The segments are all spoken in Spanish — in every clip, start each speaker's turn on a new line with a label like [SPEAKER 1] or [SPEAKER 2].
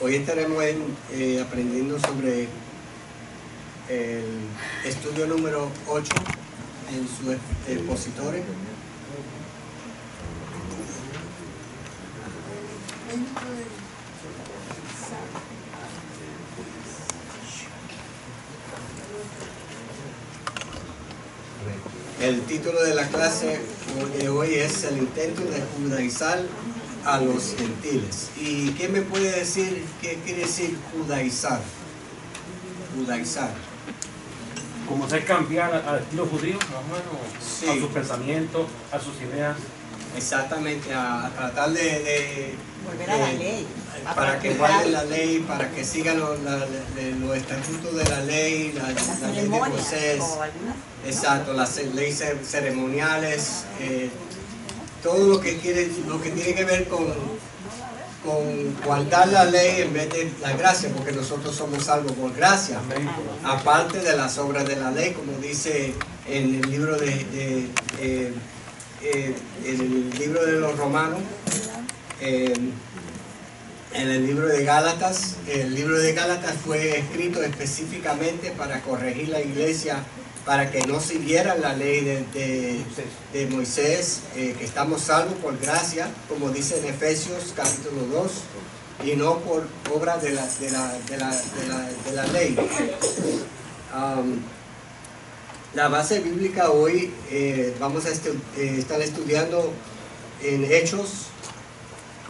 [SPEAKER 1] Hoy estaremos aprendiendo sobre el estudio número 8 en su expositores. El título de la clase de hoy es el intento de judaizar a los gentiles. ¿Y quién me puede decir qué quiere decir judaizar? Judaizar.
[SPEAKER 2] Como ser cambiar al estilo judío, más o menos,
[SPEAKER 1] Sí.
[SPEAKER 2] a sus pensamientos, a sus ideas.
[SPEAKER 1] Exactamente, a tratar de
[SPEAKER 3] volver a la ley.
[SPEAKER 1] Para que guarden la ley, para que sigan los estatutos de la ley, la ley de Moisés. Exacto, las leyes ceremoniales, todo lo que tiene que ver con guardar la ley en vez de la gracia, porque nosotros somos salvos por gracia, aparte de las obras de la ley, como dice en el libro de los Romanos, en el libro de Gálatas. El libro de Gálatas fue escrito específicamente para corregir la iglesia, para que no siguieran la ley de Moisés, que estamos salvos por gracia, como dice en Efesios capítulo 2, y no por obra de la ley. La base bíblica hoy vamos a estar estudiando en Hechos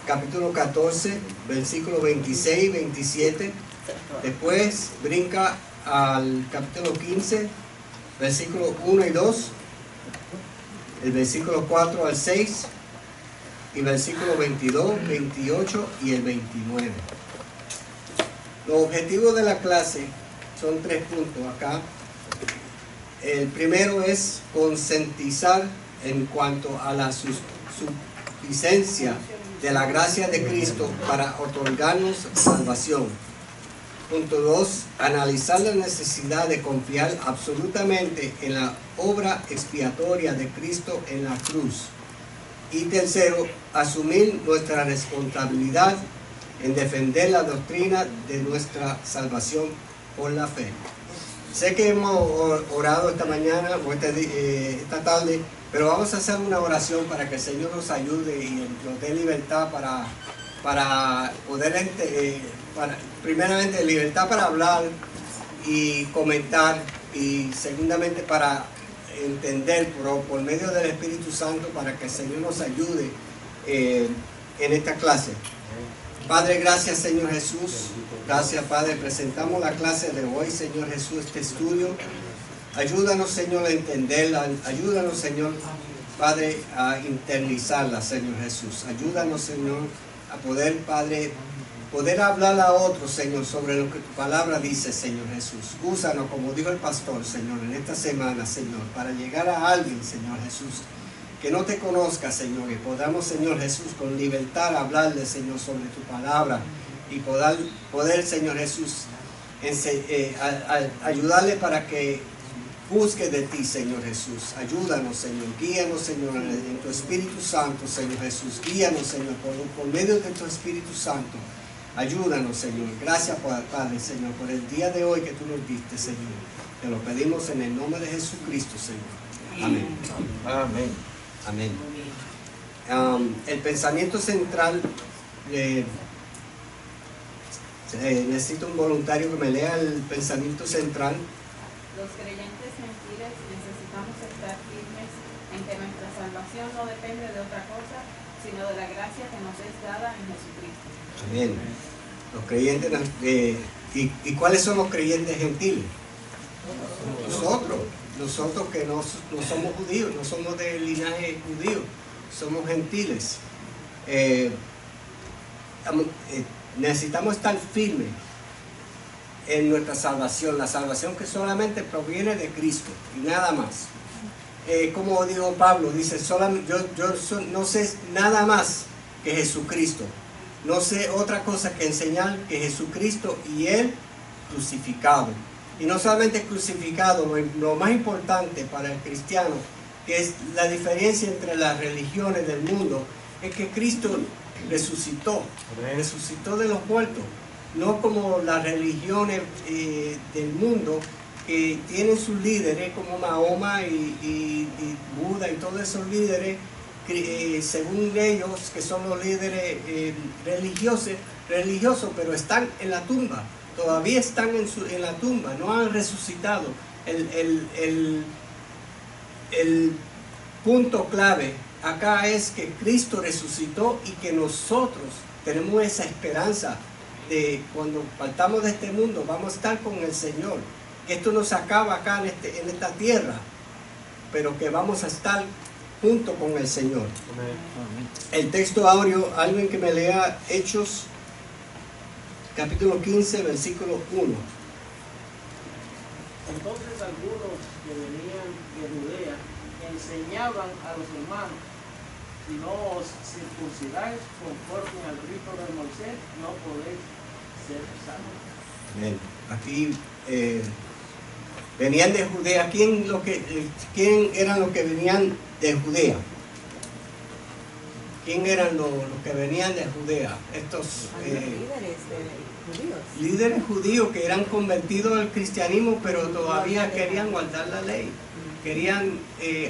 [SPEAKER 1] capítulo 14, versículo 26 y 27. Después brinca al capítulo 15, versículo 1 y 2, el versículo 4 al 6, y versículo 22, 28 y el 29. Los objetivos de la clase son 3 puntos acá. El primero es concientizar en cuanto a la suficiencia de la gracia de Cristo para otorgarnos salvación. Punto 2, analizar la necesidad de confiar absolutamente en la obra expiatoria de Cristo en la cruz. Y tercero, asumir nuestra responsabilidad en defender la doctrina de nuestra salvación por la fe. Sé que hemos orado esta mañana o esta tarde, pero vamos a hacer una oración para que el Señor nos ayude y nos dé libertad para poder, primeramente, libertad para hablar y comentar, y segundamente para entender por medio del Espíritu Santo, para que el Señor nos ayude en esta clase. Padre, gracias, Señor Jesús. Gracias, Padre. Presentamos la clase de hoy, Señor Jesús, este estudio. Ayúdanos, Señor, a entenderla. Ayúdanos, Señor, Padre, a internalizarla, Señor Jesús. Ayúdanos, Señor, a poder, Padre, poder hablar a otros, Señor, sobre lo que tu palabra dice, Señor Jesús. Úsanos, como dijo el pastor, Señor, en esta semana, Señor, para llegar a alguien, Señor Jesús, que no te conozca, Señor, y podamos, Señor Jesús, con libertad hablarle, Señor, sobre tu palabra, y poder, Señor Jesús, ayudarle para que busque de ti, Señor Jesús. Ayúdanos, Señor. Guíanos, Señor, en tu Espíritu Santo, Señor Jesús. Guíanos, Señor, por medio de tu Espíritu Santo. Ayúdanos, Señor. Gracias, Padre, Señor, por el día de hoy que tú nos diste, Señor. Te lo pedimos en el nombre de Jesucristo, Señor. Amén.
[SPEAKER 2] Amén.
[SPEAKER 1] Amén. El pensamiento central, necesito un voluntario que me lea el pensamiento central.
[SPEAKER 4] Los creyentes gentiles necesitamos estar firmes en que nuestra salvación no depende de otra cosa, sino de la gracia que nos es dada en Jesucristo.
[SPEAKER 1] Amén. Los creyentes, ¿y cuáles son los creyentes gentiles? Nosotros que no somos judíos, no somos de linaje judío, somos gentiles. Necesitamos estar firmes en nuestra salvación, la salvación que solamente proviene de Cristo y nada más. Como dijo Pablo, dice, yo no sé nada más que Jesucristo, no sé otra cosa que enseñar que Jesucristo y Él crucificado. Y no solamente crucificado, lo más importante para el cristiano, que es la diferencia entre las religiones del mundo, es que Cristo resucitó de los muertos. no como las religiones del mundo que tienen sus líderes como Mahoma y Buda y todos esos líderes, según ellos, que son los líderes religiosos, pero están en la tumba, todavía están en la tumba, no han resucitado. El punto clave acá es que Cristo resucitó y que nosotros tenemos esa esperanza de cuando partamos de este mundo vamos a estar con el Señor, que esto no se acaba acá en esta tierra, pero que vamos a estar junto con el Señor. El texto áureo, alguien que me lea Hechos capítulo 15 versículo 1.
[SPEAKER 3] Entonces algunos que venían de Judea enseñaban a los hermanos: si no os circuncidáis conforme al rito de Moisés, no podéis ser salvos.
[SPEAKER 1] Bien. Aquí venían de Judea. ¿Quién eran los que venían de Judea? ¿Quién eran los que venían de Judea? Estos líderes judíos que eran convertidos al cristianismo, pero todavía querían guardar la ley. Querían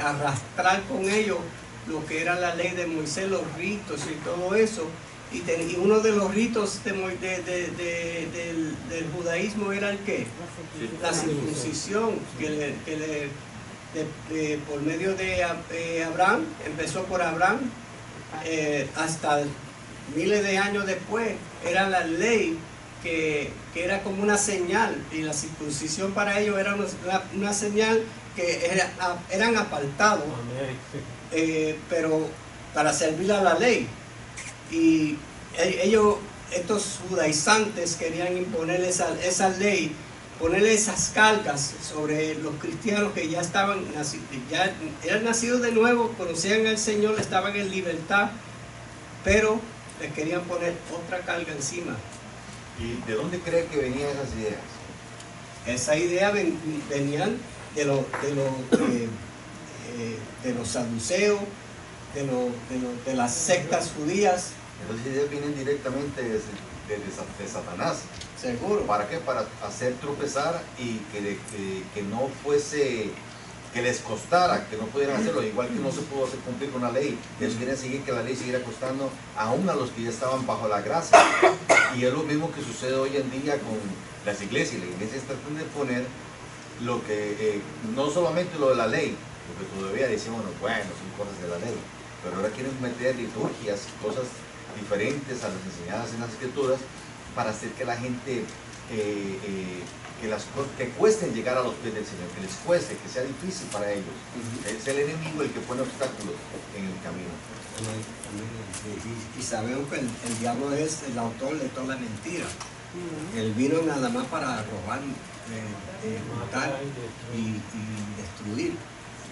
[SPEAKER 1] arrastrar con ellos lo que era la ley de Moisés, los ritos y todo eso. Y uno de los ritos del judaísmo era el ¿qué? La circuncisión, por medio de Abraham, empezó por Abraham, hasta miles de años después, era la ley que era como una señal, y la circuncisión para ellos era una señal que eran apartados, pero para servir a la ley. Y ellos, estos judaizantes, querían imponer esa ley, ponerle esas cargas sobre los cristianos que ya eran nacidos de nuevo, conocían al Señor, estaban en libertad, pero les querían poner otra carga encima.
[SPEAKER 5] ¿Y de dónde cree que venían esas ideas?
[SPEAKER 1] Esa idea venían de los saduceos, de las sectas judías.
[SPEAKER 5] Esas ideas vienen directamente de Satanás.
[SPEAKER 1] Seguro.
[SPEAKER 5] ¿Para qué? Para hacer tropezar y que no fuese, que les costara, que no pudieran hacerlo, igual que no se pudo hacer cumplir con la ley. Ellos querían seguir que la ley siguiera costando aún a los que ya estaban bajo la gracia. Y es lo mismo que sucede hoy en día con las iglesias. Las iglesias tratan de poner lo que, no solamente lo de la ley, porque todavía decimos, bueno, son cosas de la ley, pero ahora quieren meter liturgias, cosas diferentes a las enseñadas en las escrituras, para hacer que la gente, que cuesten llegar a los pies del Señor, que les cueste, que sea difícil para ellos. Es el enemigo el que pone obstáculos en el camino.
[SPEAKER 1] Y sabemos que el diablo es el autor de toda la mentira. Él vino nada más para robar, matar y destruir.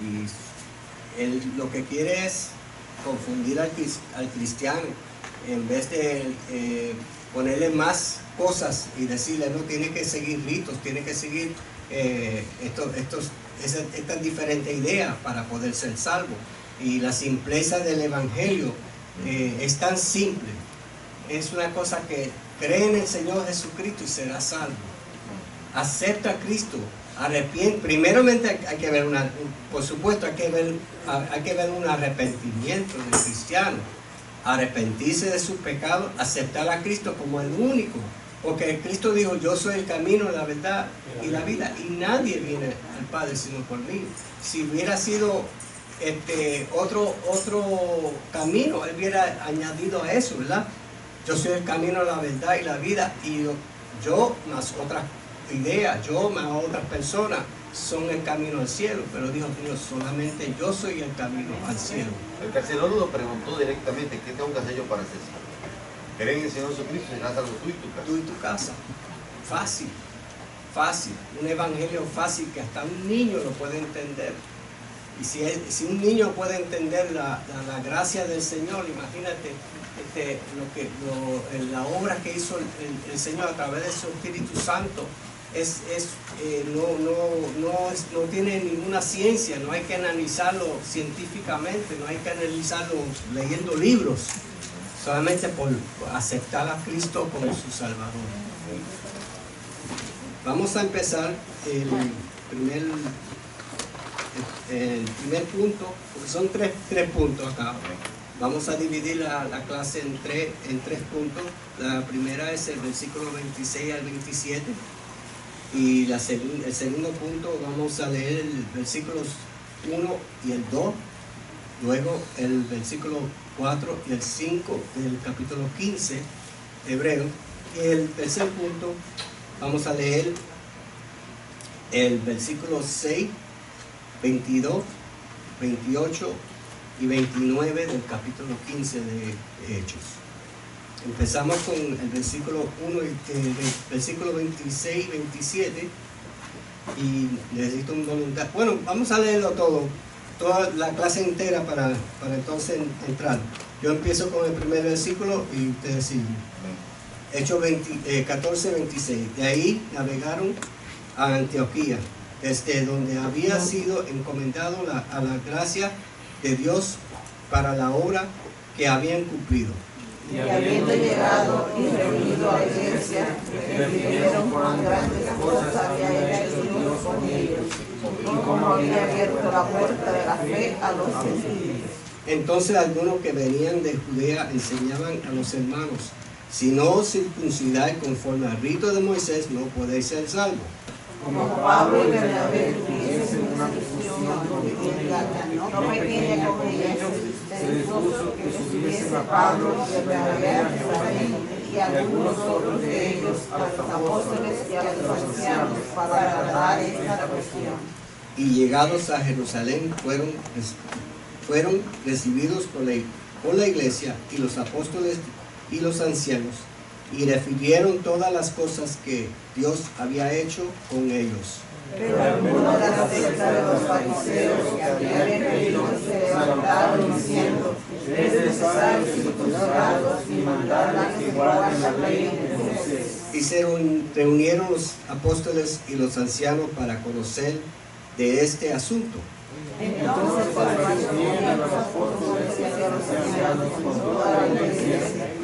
[SPEAKER 1] Y él lo que quiere es confundir al cristiano, en vez de ponerle más cosas y decirle, no, tiene que seguir ritos, tiene que seguir estas diferentes ideas para poder ser salvo. Y la simpleza del Evangelio es tan simple. Es una cosa que cree en el Señor Jesucristo y será salvo. Acepta a Cristo, arrepiente. Primeramente hay que ver por supuesto hay que ver un arrepentimiento del cristiano. Arrepentirse de sus pecados, aceptar a Cristo como el único, porque Cristo dijo, yo soy el camino, la verdad y la vida, y nadie viene al Padre sino por mí. Si hubiera sido otro camino, él hubiera añadido a eso, ¿verdad? Yo soy el camino, la verdad y la vida, y yo más otras ideas, yo más otras personas son el camino al cielo, pero dijo Dios, solamente yo soy el camino al cielo.
[SPEAKER 5] El carcelero lo preguntó directamente, ¿qué tengo que hacer yo para ser salvo? Creer en el Señor Jesucristo, serás salvo tú y tu casa.
[SPEAKER 1] Tú y tu casa. Fácil, fácil. Un evangelio fácil que hasta un niño lo puede entender. Y si un niño puede entender la gracia del Señor, imagínate la obra que hizo el Señor a través de su Espíritu Santo. No tiene ninguna ciencia, no hay que analizarlo científicamente, no hay que analizarlo leyendo libros, solamente por aceptar a Cristo como su Salvador. Vamos a empezar el primer punto, porque son tres puntos acá. Vamos a dividir la clase en tres puntos. La primera es el versículo 26 al 27. Y el segundo punto vamos a leer el versículos 1 y el 2. Luego el versículo 4 y el 5 del capítulo 15 de Hebreo. Y el tercer punto vamos a leer el versículo 6, 22, 28 y 29 del capítulo 15 de Hechos. Empezamos con el versículo 1 y versículo 26 y 27, y necesito un voluntario. Bueno, vamos a leerlo toda la clase entera para entonces entrar. Yo empiezo con el primer versículo y ustedes siguen. Hechos 14, 26. De ahí navegaron a Antioquía, desde donde había sido encomendado a la gracia de Dios para la obra que habían cumplido.
[SPEAKER 6] Y habiendo llegado y reunido a la iglesia, vieron cuán grandes cosas había hecho Dios con ellos, y cómo había abierto la puerta de la fe a los gentiles.
[SPEAKER 1] Entonces algunos que venían de Judea enseñaban a los hermanos: si no os circuncidáis conforme al rito de Moisés, no podéis ser salvos.
[SPEAKER 6] Como Pablo y Bernabé tuviesen una discusión no pequeña con ellos, se dispuso que subiese a Pablo y a Bernabé a Jerusalén, y a algunos otros de ellos a los apóstoles y a los ancianos para tratar esta cuestión.
[SPEAKER 1] Y llegados a Jerusalén fueron recibidos por la iglesia y los apóstoles y los ancianos, y refirieron todas las cosas que Dios había hecho con ellos.
[SPEAKER 6] Pero algunos de la secta de los fariseos que habían creído se levantaron diciendo: es necesario circuncidarlos y mandarles que guarden la ley de Moisés.
[SPEAKER 1] Y se reunieron los apóstoles y los ancianos para conocer de este asunto.
[SPEAKER 6] Entonces permanecían los apóstoles y los ancianos con toda la iglesia,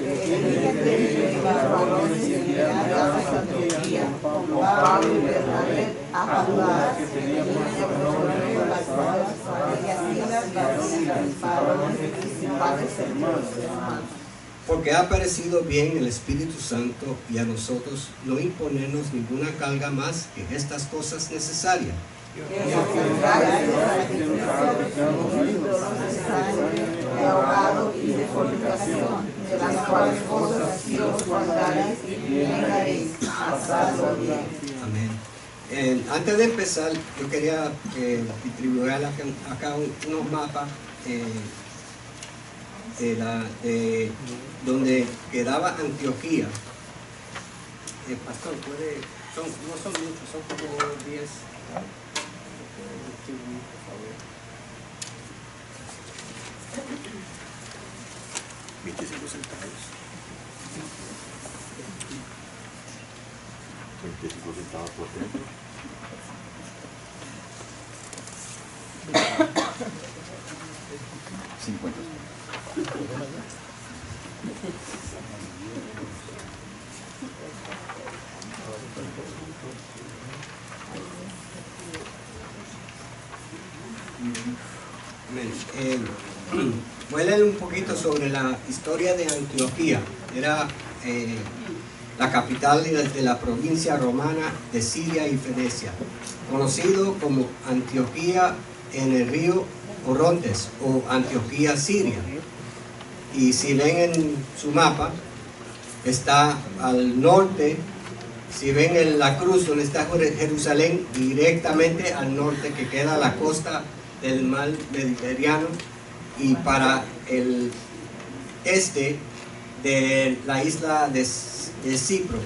[SPEAKER 6] que varones que llegaron a Antioquía con Pablo y Bernabé a juzgar, que tenían por las cuales varones principales hermanos.
[SPEAKER 1] Porque ha parecido bien el Espíritu Santo y a nosotros no imponernos ninguna carga más que estas cosas necesarias.
[SPEAKER 6] De ahogado y de fornicación, de las cuales cosas Dios guardaréis y vengaréis, pasadlo bien.
[SPEAKER 1] Amén. Antes de empezar, yo quería distribuir acá unos mapas de donde quedaba Antioquía. Pastor, no son muchos, son como 10. 25 centavos.
[SPEAKER 5] 25 centavos por dentro.
[SPEAKER 1] Voy a leer un poquito sobre la historia de Antioquía. Era la capital de la provincia romana de Siria y Fenicia, conocido como Antioquía en el río Orontes o Antioquía Siria. Y si ven en su mapa, está al norte. Si ven en la cruz donde está Jerusalén, directamente al norte, que queda la costa del mar Mediterráneo, y para el este de la isla de Cipro.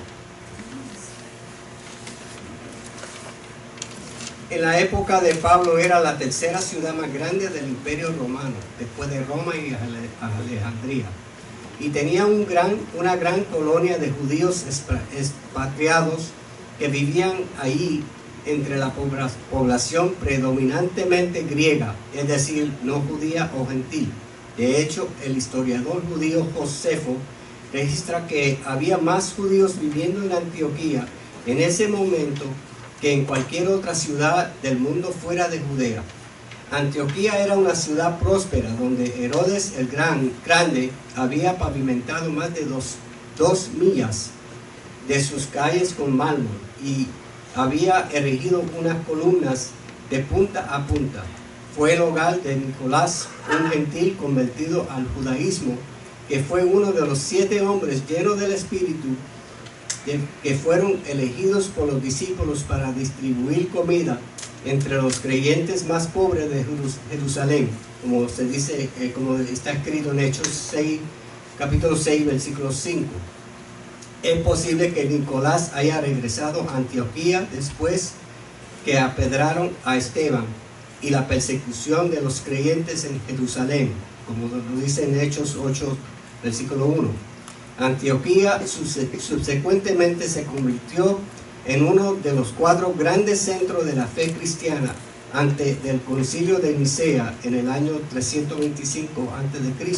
[SPEAKER 1] En la época de Pablo era la tercera ciudad más grande del Imperio Romano, después de Roma y Alejandría. Y tenía una gran colonia de judíos expatriados que vivían ahí entre la población predominantemente griega, es decir, no judía o gentil, De hecho, el historiador judío Josefo registra que había más judíos viviendo en Antioquía en ese momento que en cualquier otra ciudad del mundo fuera de Judea. Antioquía era una ciudad próspera donde Herodes el Grande había pavimentado más de dos millas de sus calles con mármol y había erigido unas columnas de punta a punta. Fue el hogar de Nicolás, un gentil convertido al judaísmo, que fue uno de los 7 hombres llenos del Espíritu que fueron elegidos por los discípulos para distribuir comida entre los creyentes más pobres de Jerusalén, como se dice, como está escrito en Hechos 6, capítulo 6, versículo 5. Es posible que Nicolás haya regresado a Antioquía después que apedraron a Esteban y la persecución de los creyentes en Jerusalén, como lo dice en Hechos 8, versículo 1. Antioquía subsecuentemente se convirtió en uno de los 4 grandes centros de la fe cristiana antes del concilio de Nicea en el año 325 a.C.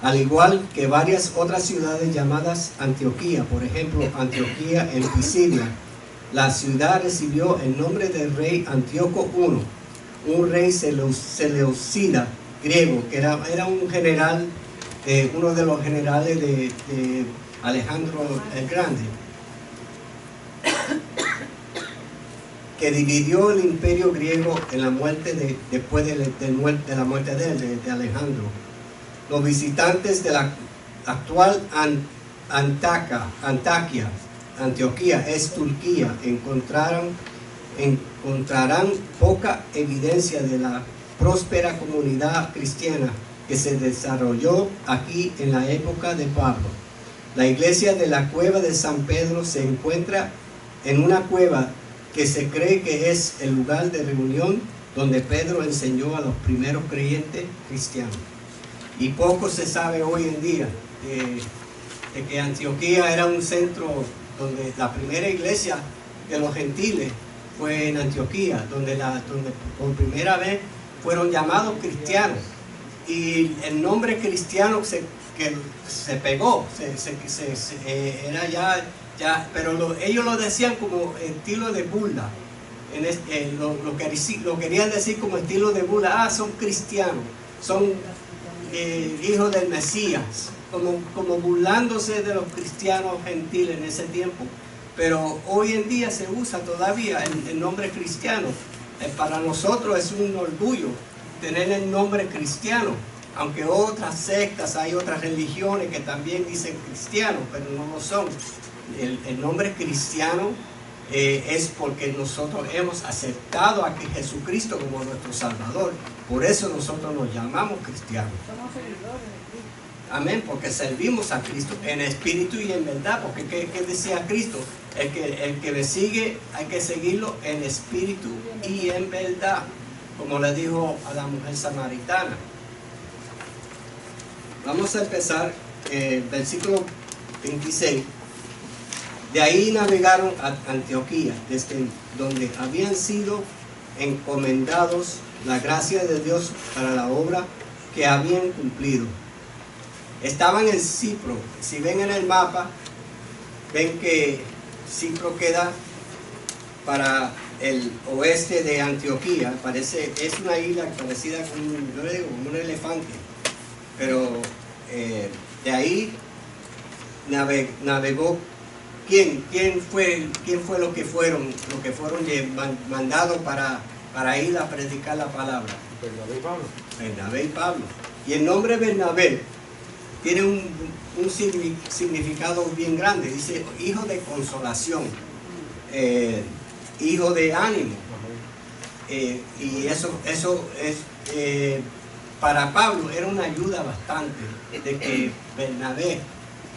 [SPEAKER 1] Al igual que varias otras ciudades llamadas Antioquía, por ejemplo, Antioquía en Pisidia, la ciudad recibió el nombre del rey Antíoco I, un rey seleucida griego, que era un general, uno de los generales de Alejandro el Grande, que dividió el imperio griego en la muerte después de la muerte de Alejandro. Los visitantes de la actual Antioquía es Turquía, encontrarán poca evidencia de la próspera comunidad cristiana que se desarrolló aquí en la época de Pablo. La iglesia de la cueva de San Pedro se encuentra en una cueva que se cree que es el lugar de reunión donde Pedro enseñó a los primeros creyentes cristianos. Y poco se sabe hoy en día de que Antioquía era un centro donde la primera iglesia de los gentiles fue en Antioquía, donde por primera vez fueron llamados cristianos. Y el nombre cristiano que se pegó, era ya pero ellos lo decían como estilo de burla. Lo querían decir como estilo de burla. Son cristianos, son hijos del Mesías, como burlándose de los cristianos gentiles en ese tiempo. Pero hoy en día se usa todavía el nombre cristiano. Para nosotros es un orgullo tener el nombre cristiano, aunque otras sectas, hay otras religiones que también dicen cristiano, pero no lo son. El nombre cristiano es porque nosotros hemos aceptado a Jesucristo como nuestro Salvador. Por eso nosotros nos llamamos cristianos.
[SPEAKER 3] Somos seguidores de Cristo.
[SPEAKER 1] Amén, porque servimos a Cristo en espíritu y en verdad. Porque ¿qué decía Cristo? El que me sigue hay que seguirlo en espíritu y en verdad, como le dijo a la mujer samaritana. Vamos a empezar versículo 26. De ahí navegaron a Antioquía, desde donde habían sido encomendados la gracia de Dios para la obra que habían cumplido. Estaban en Cipro. Si ven en el mapa, ven que Cipro queda para el oeste de Antioquía. Es una isla parecida con un elefante. Pero de ahí navegó. ¿Quién fue los que fueron mandados para ir a predicar la palabra?
[SPEAKER 2] Bernabé y Pablo.
[SPEAKER 1] Bernabé y Pablo. Y el nombre Bernabé tiene un significado bien grande. Dice hijo de consolación, hijo de ánimo. Y eso es para Pablo era una ayuda bastante de que Bernabé,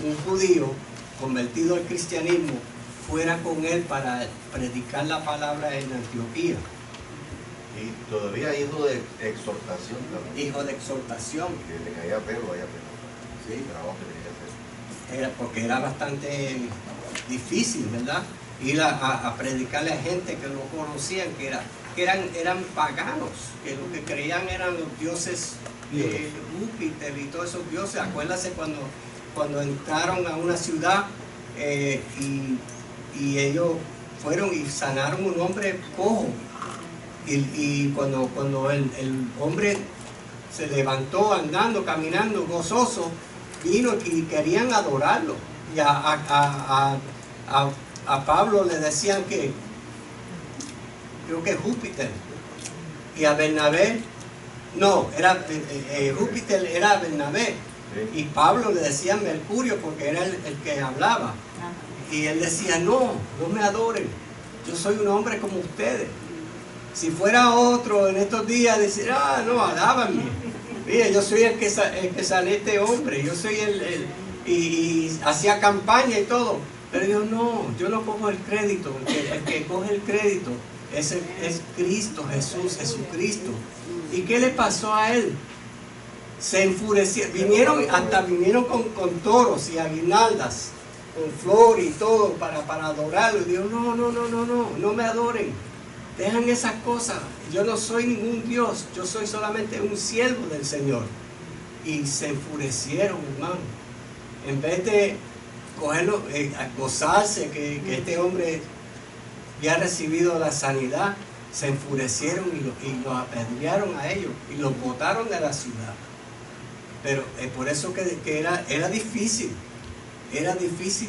[SPEAKER 1] un judío convertido al cristianismo, fuera con él para predicar la palabra en Antioquía.
[SPEAKER 5] Y todavía hijo de exhortación también.
[SPEAKER 1] Hijo de exhortación.
[SPEAKER 5] Que le caía pelo,
[SPEAKER 1] Sí.
[SPEAKER 5] el trabajo que tenía que hacer.
[SPEAKER 1] Porque era bastante difícil, ¿verdad? Ir a predicarle a gente que no conocían, que eran paganos, que lo que creían eran los dioses Júpiter y todos esos dioses. Acuérdense cuando entraron a una ciudad y ellos fueron y sanaron un hombre cojo. Y cuando el hombre se levantó andando, caminando, gozoso, vino y querían adorarlo. Y a Pablo le decían que, creo que Júpiter. Y a Bernabé, no, Júpiter era Bernabé. Y Pablo le decían Mercurio porque era el que hablaba. Y él decía, no me adoren. Yo soy un hombre como ustedes. Si fuera otro en estos días, decir, no, alábanme. Mira, yo soy el que sale este hombre. Yo soy y hacía campaña y todo. Pero yo no cojo el crédito. El que coge el crédito es Cristo, Jesucristo. ¿Y qué le pasó a él? Se enfurecieron, vinieron con toros y aguinaldas, con flor y todo para adorarlo. Y dijo, no me adoren. Dejan esas cosas. Yo no soy ningún Dios, yo soy solamente un siervo del Señor. Y se enfurecieron, hermano. En vez de cogerlo, gozarse que este hombre ya ha recibido la sanidad, se enfurecieron y lo apedrearon a ellos y los botaron de la ciudad. Pero es por eso que era difícil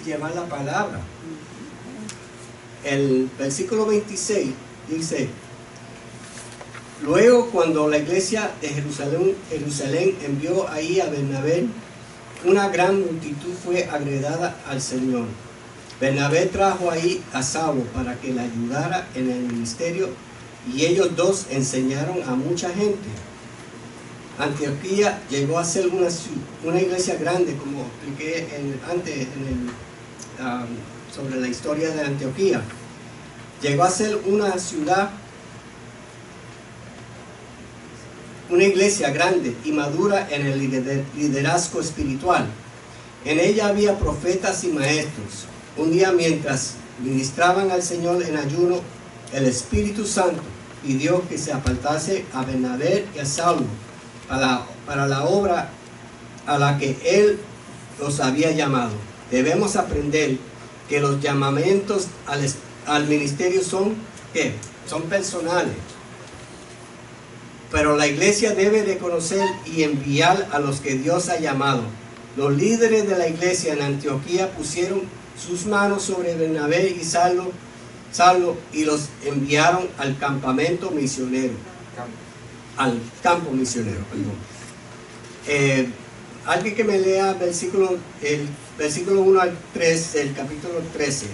[SPEAKER 1] llevar la palabra. El versículo 26 dice: luego, cuando la iglesia de Jerusalén envió ahí a Bernabé, una gran multitud fue agregada al Señor. Bernabé trajo ahí a Saulo para que le ayudara en el ministerio, y ellos dos enseñaron a mucha gente. Antioquía llegó a ser una iglesia grande, como expliqué antes sobre la historia de Antioquía. Llegó a ser una ciudad, una iglesia grande y madura en el liderazgo espiritual. En ella había profetas y maestros. Un día, mientras ministraban al Señor en ayuno, el Espíritu Santo pidió que se apartase a Bernabé y a Saulo para la obra a la que Él los había llamado. Debemos aprender que los llamamientos al ministerio son personales. Pero la iglesia debe reconocer y enviar a los que Dios ha llamado. Los líderes de la iglesia en Antioquía pusieron sus manos sobre Bernabé y Saulo y los enviaron al campamento misionero. Al campo misionero, perdón. Alguien que me lea el versículo 1 al 3 del capítulo 13.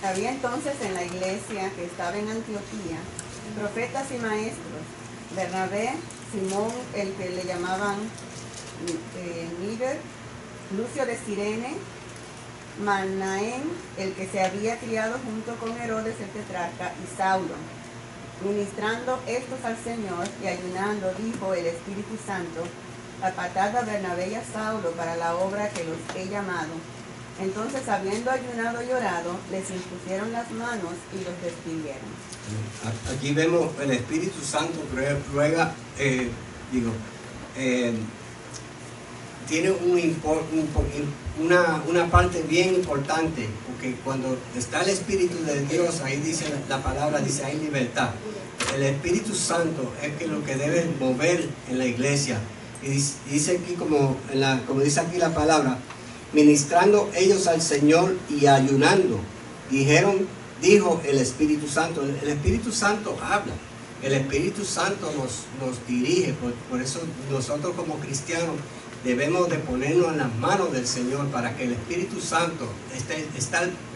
[SPEAKER 6] Había entonces en la iglesia que estaba en Antioquía profetas y maestros: Bernabé, Simón, el que le llamaban Níger, Lucio de Cirene, Manaén, el que se había criado junto con Herodes el tetrarca, y Saulo. Ministrando estos al Señor y ayunando, dijo el Espíritu Santo: apartad a Bernabé y a Saulo para la obra que los he llamado. Entonces, habiendo ayunado y orado, les impusieron las manos y los despidieron.
[SPEAKER 1] Aquí vemos el Espíritu Santo ruega, tiene una parte bien importante, porque cuando está el Espíritu de Dios, ahí dice la palabra, dice hay libertad. El Espíritu Santo es que lo que debe mover en la iglesia. Y dice aquí, como dice aquí la palabra, ministrando ellos al Señor y ayunando, dijo el Espíritu Santo. El Espíritu Santo habla, el Espíritu Santo nos dirige. Por eso nosotros como cristianos debemos de ponernos en las manos del Señor, para que el Espíritu Santo esté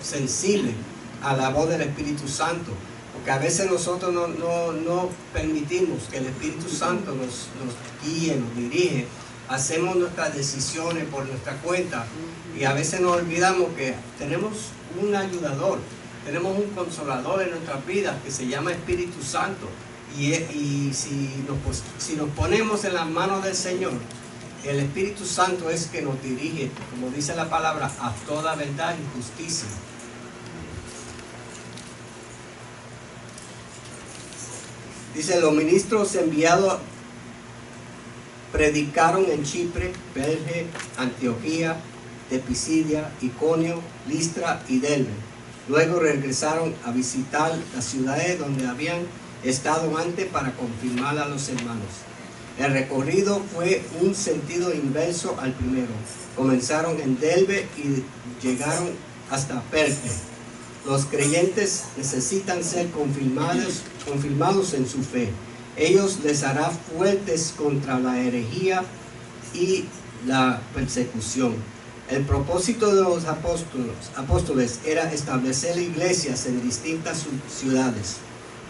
[SPEAKER 1] sensible a la voz del Espíritu Santo, porque a veces nosotros no permitimos que el Espíritu Santo nos guíe, nos dirige. Hacemos nuestras decisiones por nuestra cuenta y a veces nos olvidamos que tenemos un ayudador, tenemos un consolador en nuestras vidas que se llama Espíritu Santo. Y si nos ponemos en las manos del Señor, el Espíritu Santo es que nos dirige, como dice la palabra, a toda verdad y justicia. Dice, los ministros enviados predicaron en Chipre, Perge, Antioquía, de Pisidia, Iconio, Listra y Derbe. Luego regresaron a visitar las ciudades donde habían estado antes para confirmar a los hermanos. El recorrido fue un sentido inverso al primero. Comenzaron en Derbe y llegaron hasta Perge. Los creyentes necesitan ser confirmados en su fe. Ellos les hará fuertes contra la herejía y la persecución. El propósito de los apóstoles era establecer iglesias en distintas ciudades,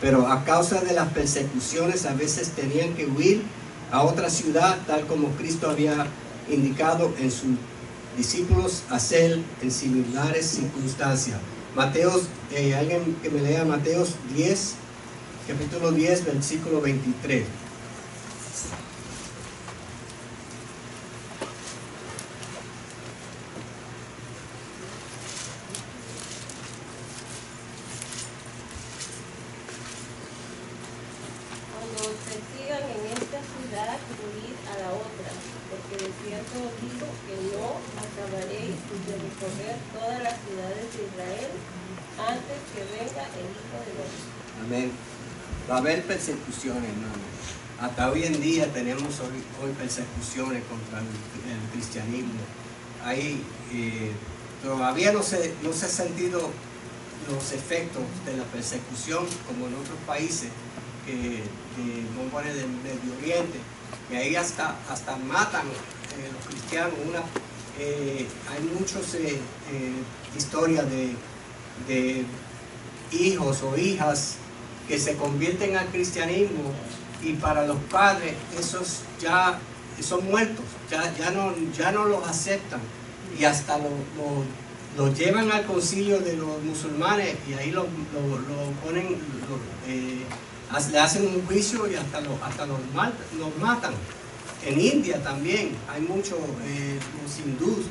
[SPEAKER 1] pero a causa de las persecuciones a veces tenían que huir a otra ciudad, tal como Cristo había indicado en sus discípulos hacer en similares circunstancias. Mateos, alguien que me lea Mateos 10, capítulo 10, versículo 23. Amén. Va a haber persecuciones, hermano. Hasta hoy en día tenemos hoy persecuciones contra el cristianismo. Ahí todavía no se ha sentido los efectos de la persecución como en otros países del Medio Oriente, que ahí hasta matan los cristianos. Hay muchas historias de hijos o hijas que se convierten al cristianismo y para los padres esos ya son muertos, ya no los aceptan y hasta los llevan al concilio de los musulmanes y ahí lo ponen, le hacen un juicio y hasta los matan. En India también hay muchos los hindús,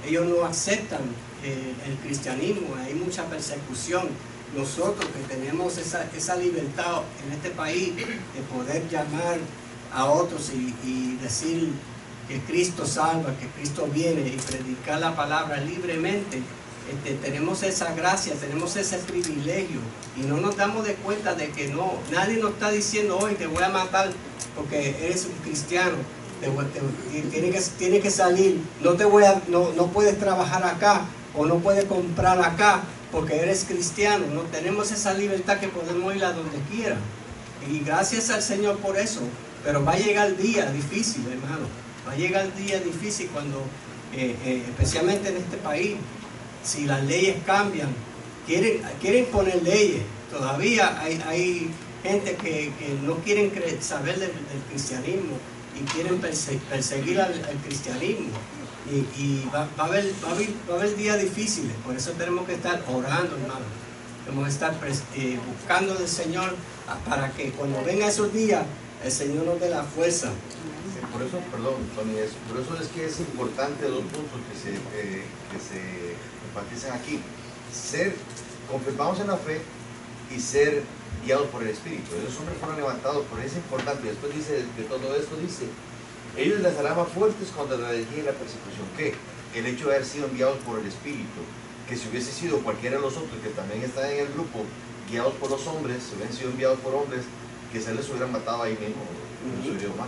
[SPEAKER 1] ellos no aceptan el cristianismo, hay mucha persecución. Nosotros que tenemos esa libertad en este país de poder llamar a otros y decir que Cristo salva, que Cristo viene y predicar la palabra libremente, tenemos esa gracia, tenemos ese privilegio y no nos damos de cuenta de que nadie nos está diciendo hoy te voy a matar porque eres un cristiano, tienes que salir, no puedes trabajar acá o no puedes comprar acá porque eres cristiano. No tenemos esa libertad que podemos ir a donde quiera y gracias al Señor por eso. Pero va a llegar el día difícil, hermano, va a llegar el día difícil cuando especialmente en este país, si las leyes cambian, quieren poner leyes. Todavía hay gente que no quieren saber del cristianismo y quieren perseguir al cristianismo. Y va a haber días difíciles, por eso tenemos que estar orando, hermano. Tenemos que estar buscando del Señor para que cuando vengan esos días, el Señor nos dé la fuerza.
[SPEAKER 5] Por eso, perdón, Tony, por eso es que es importante dos puntos que se enfatizan aquí. Ser confirmados en la fe y ser guiados por el Espíritu. Esos hombres fueron levantados, por eso es importante. Después dice, de todo esto dice, ellos les harán más fuertes contra la herejía y la persecución. ¿Qué? El hecho de haber sido enviados por el Espíritu, que si hubiese sido cualquiera de los otros que también están en el grupo, guiados por los hombres, si hubieran sido enviados por hombres, que se les hubieran matado ahí mismo, su idioma.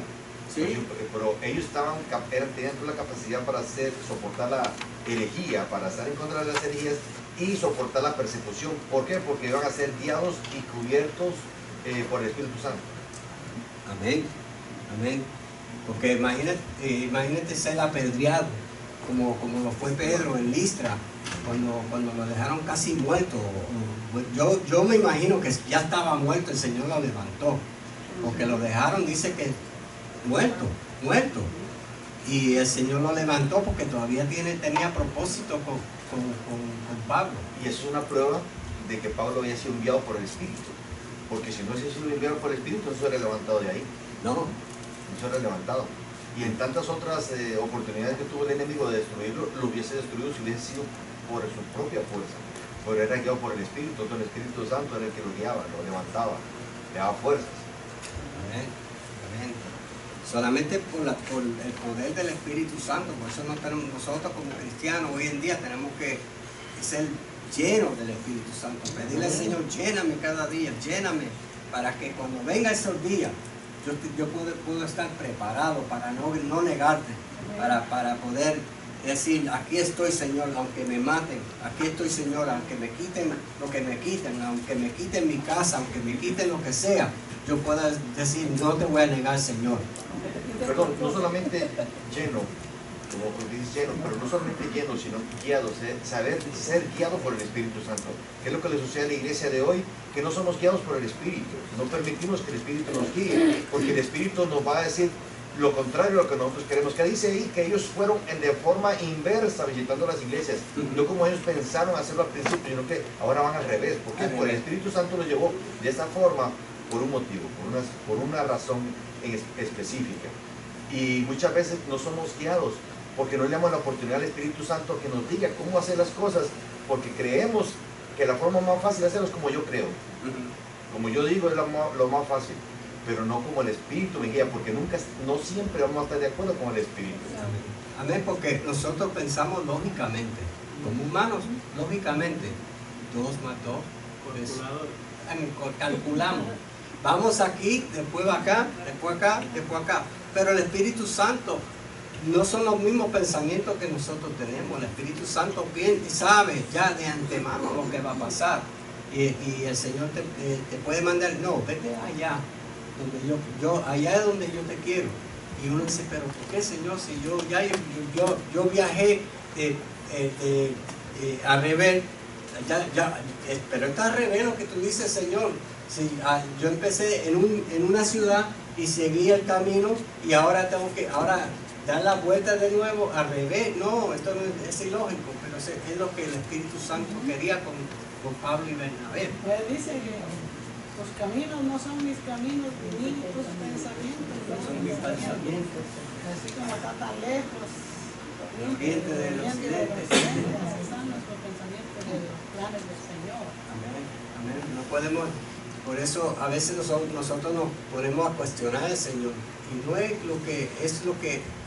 [SPEAKER 5] Sí. Pero ellos tenían toda la capacidad para soportar la herejía, para estar en contra de las herejías y soportar la persecución. ¿Por qué? Porque iban a ser guiados y cubiertos por el Espíritu Santo.
[SPEAKER 1] Amén, amén. Porque imagínate ser apedreado, como lo fue Pedro en Listra, cuando lo dejaron casi muerto. Yo me imagino que ya estaba muerto, el Señor lo levantó, porque lo dejaron, dice que muerto. Y el Señor lo levantó porque todavía tenía propósito con Pablo.
[SPEAKER 5] Y eso es una prueba de que Pablo había sido enviado por el Espíritu. Porque si no hubiese sido enviado por el Espíritu, no se hubiera levantado de ahí. No se hubiera levantado. Y en tantas otras oportunidades que tuvo el enemigo de destruirlo, lo hubiese destruido si hubiese sido por su propia fuerza. Pero era guiado por el Espíritu, todo el Espíritu Santo era el que lo guiaba, lo levantaba, le daba fuerzas.
[SPEAKER 1] Amén. Amén. Solamente por el poder del Espíritu Santo. Por eso nosotros como cristianos hoy en día tenemos que ser llenos del Espíritu Santo. Pedirle al Señor, lléname cada día, lléname, para que cuando venga esos días yo puedo estar preparado para no negarte, para poder decir, aquí estoy, Señor, aunque me maten, aquí estoy, Señor, aunque me quiten lo que me quiten, aunque me quiten mi casa, aunque me quiten lo que sea, yo pueda decir, no te voy a negar, Señor.
[SPEAKER 5] Perdón, no solamente lleno, como dices lleno, pero no solamente lleno, sino guiado, saber ser guiado por el Espíritu Santo. ¿Qué es lo que le sucede a la iglesia de hoy? Que no somos guiados por el Espíritu, no permitimos que el Espíritu nos guíe, porque el Espíritu nos va a decir lo contrario a lo que nosotros queremos. Que dice ahí que ellos fueron de forma inversa visitando las iglesias, no como ellos pensaron hacerlo al principio, sino que ahora van al revés. ¿Por qué? Porque el Espíritu Santo los llevó de esta forma por un motivo, por una razón específica. Y muchas veces no somos guiados porque no le damos la oportunidad al Espíritu Santo que nos diga cómo hacer las cosas, porque creemos que la forma más fácil de hacerlo es como yo creo. Como yo digo, es lo más fácil, pero no como el Espíritu me guía, porque no siempre vamos a estar de acuerdo con el Espíritu.
[SPEAKER 1] Amén, porque nosotros pensamos lógicamente, como humanos, lógicamente, 2 más 2, pues, calculamos. Vamos aquí, después acá, después acá, después acá. Pero el Espíritu Santo no son los mismos pensamientos que nosotros tenemos. El Espíritu Santo sabe ya de antemano lo que va a pasar. Y el Señor te puede mandar, no, vete allá, donde allá es donde yo te quiero. Y uno dice, pero ¿por qué, Señor? Si yo viajé al revés, pero está al revés lo que tú dices, Señor. Si yo empecé en una ciudad y seguí el camino y ahora tengo que dar la vuelta de nuevo al revés. No, esto no es ilógico, pero es lo que el Espíritu Santo quería con Pablo y Bernabé.
[SPEAKER 6] Pues dice que tus caminos no son mis caminos, ni tus pensamientos no son mis pensamientos. Así como está tan lejos el oriente del occidente, así están nuestros pensamientos de los planes del Señor.
[SPEAKER 1] Amén, amén. No podemos. Por eso a veces nosotros nos ponemos a cuestionar al Señor. Y no es lo que,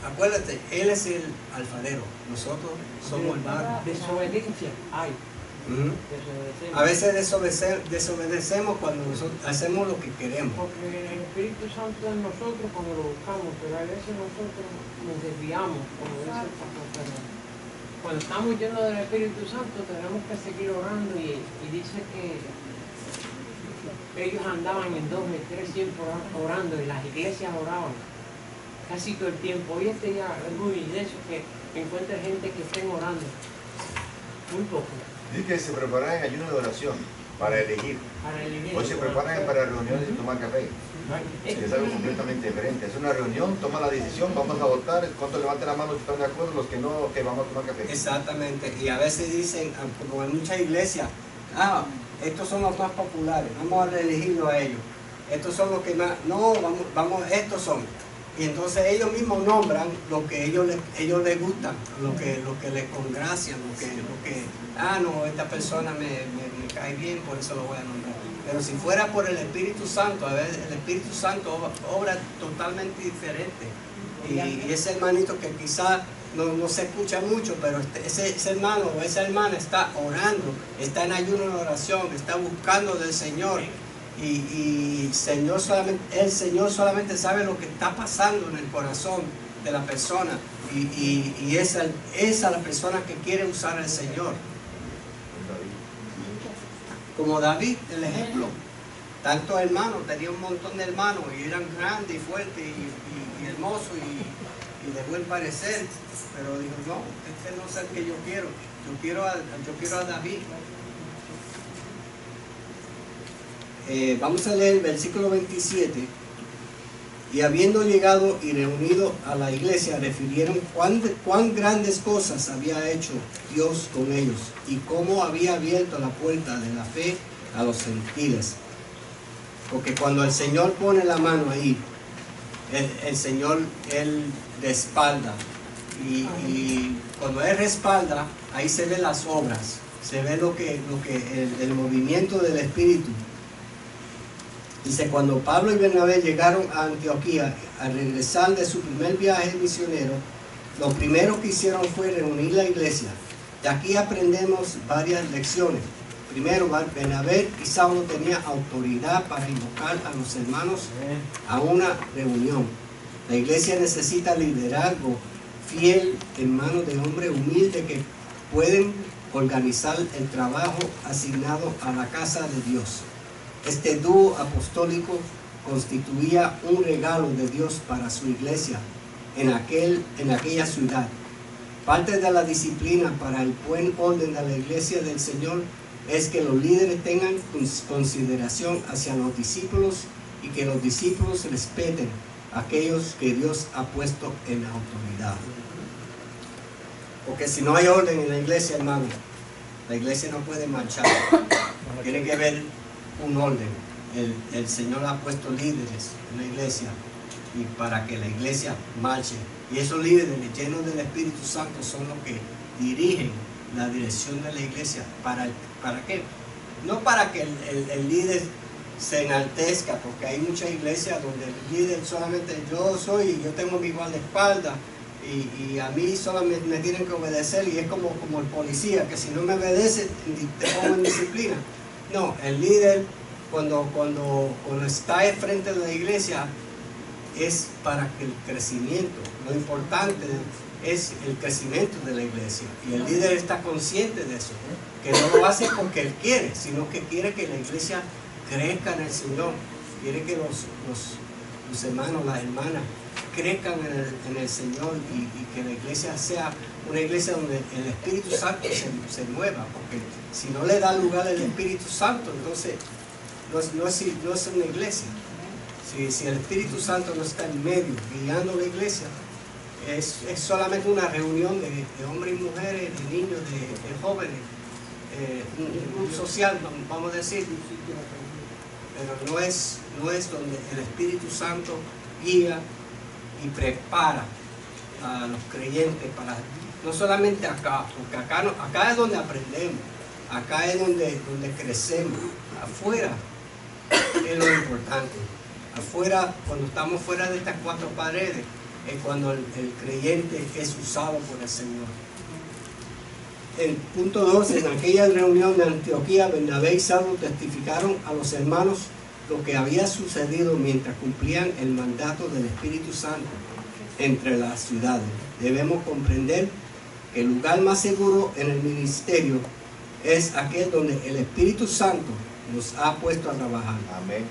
[SPEAKER 1] acuérdate, Él es el alfarero, nosotros somos el barro.
[SPEAKER 3] Desobediencia hay.
[SPEAKER 1] A veces desobedecemos cuando nosotros hacemos lo que queremos.
[SPEAKER 3] Porque el Espíritu Santo en nosotros cuando lo buscamos, pero a veces nosotros nos desviamos, como dice el pastor Fernando. Cuando estamos llenos del Espíritu Santo tenemos que seguir orando y dice que ellos andaban en 2 y 3 tiempos orando y las iglesias oraban casi todo el tiempo. Hoy este día es muy de eso que encuentra gente que estén orando muy poco.
[SPEAKER 5] Dice que se preparan en ayuno de oración para elegir. Hoy se preparan para reuniones y tomar café. Es algo completamente diferente. Es una reunión, toma la decisión, vamos a votar. ¿Cuántos levanten la mano si están de acuerdo? Los que no, que vamos a tomar café.
[SPEAKER 1] Exactamente. Y a veces dicen, como en muchas iglesias, estos son los más populares, vamos a elegirlos a ellos. Estos son los que más, no, estos son. Y entonces ellos mismos nombran lo que ellos les gustan, lo que les congracia, no, esta persona me cae bien, por eso lo voy a nombrar. Pero si fuera por el Espíritu Santo, a veces el Espíritu Santo obra totalmente diferente. Y ese hermanito que quizás no se escucha mucho, pero ese hermano o esa hermana está orando, está en ayuno de oración, está buscando del Señor. Y el Señor solamente sabe lo que está pasando en el corazón de la persona. Y esa es la persona que quiere usar al Señor. Como David, el ejemplo. Tantos hermanos, tenía un montón de hermanos y eran grandes y fuertes y hermosos y de buen parecer. Pero dijo, no, este no es el que yo quiero. Yo quiero a David. Vamos a leer el versículo 27. Y habiendo llegado y reunido a la iglesia, refirieron cuán grandes cosas había hecho Dios con ellos y cómo había abierto la puerta de la fe a los gentiles. Porque cuando el Señor pone la mano ahí, el Señor, Él respalda. Y cuando Él respalda, ahí se ven las obras, se ve el movimiento del Espíritu. Dice, cuando Pablo y Bernabé llegaron a Antioquía, al regresar de su primer viaje misionero, lo primero que hicieron fue reunir la iglesia. De aquí aprendemos varias lecciones. Primero, Bernabé y Saulo tenían autoridad para invocar a los hermanos a una reunión. La iglesia necesita liderazgo fiel en manos de hombres humildes que pueden organizar el trabajo asignado a la casa de Dios. Este dúo apostólico constituía un regalo de Dios para su iglesia en aquella ciudad. Parte de la disciplina para el buen orden de la iglesia del Señor es que los líderes tengan consideración hacia los discípulos y que los discípulos respeten a aquellos que Dios ha puesto en la autoridad. Porque si no hay orden en la iglesia, hermano, la iglesia no puede marchar. Tiene que haber un orden. El Señor ha puesto líderes en la iglesia y para que la iglesia marche. Y esos líderes llenos del Espíritu Santo son los que dirigen la dirección de la iglesia. ¿Para qué? No para que el líder se enaltezca, porque hay muchas iglesias donde el líder solamente yo tengo mi guardaespaldas y a mí solamente me tienen que obedecer, y es como el policía, que si no me obedece te pongo en disciplina. No, el líder cuando está frente de la iglesia es para el crecimiento. Lo importante es el crecimiento de la iglesia, y el líder está consciente de eso, que no lo hace porque él quiere, sino que quiere que la iglesia crezca en el Señor, quiere que los hermanos, las hermanas crezcan en el Señor, y que la iglesia sea una iglesia donde el Espíritu Santo se mueva, porque si no le da lugar al Espíritu Santo, entonces no es una iglesia. Si el Espíritu Santo no está en medio guiando la iglesia, es solamente una reunión de hombres y mujeres, de niños, de jóvenes, un grupo social, vamos a decir, pero no es donde el Espíritu Santo guía y prepara a los creyentes para, no solamente acá, porque acá es donde aprendemos, acá es donde crecemos. Afuera es lo importante. Afuera, cuando estamos fuera de estas cuatro paredes, es cuando el creyente es usado por el Señor. En punto 2, en aquella reunión de Antioquía, Bernabé y Saulo testificaron a los hermanos lo que había sucedido mientras cumplían el mandato del Espíritu Santo entre las ciudades. Debemos comprender que el lugar más seguro en el ministerio es aquel donde el Espíritu Santo nos ha puesto a trabajar.
[SPEAKER 5] Amén.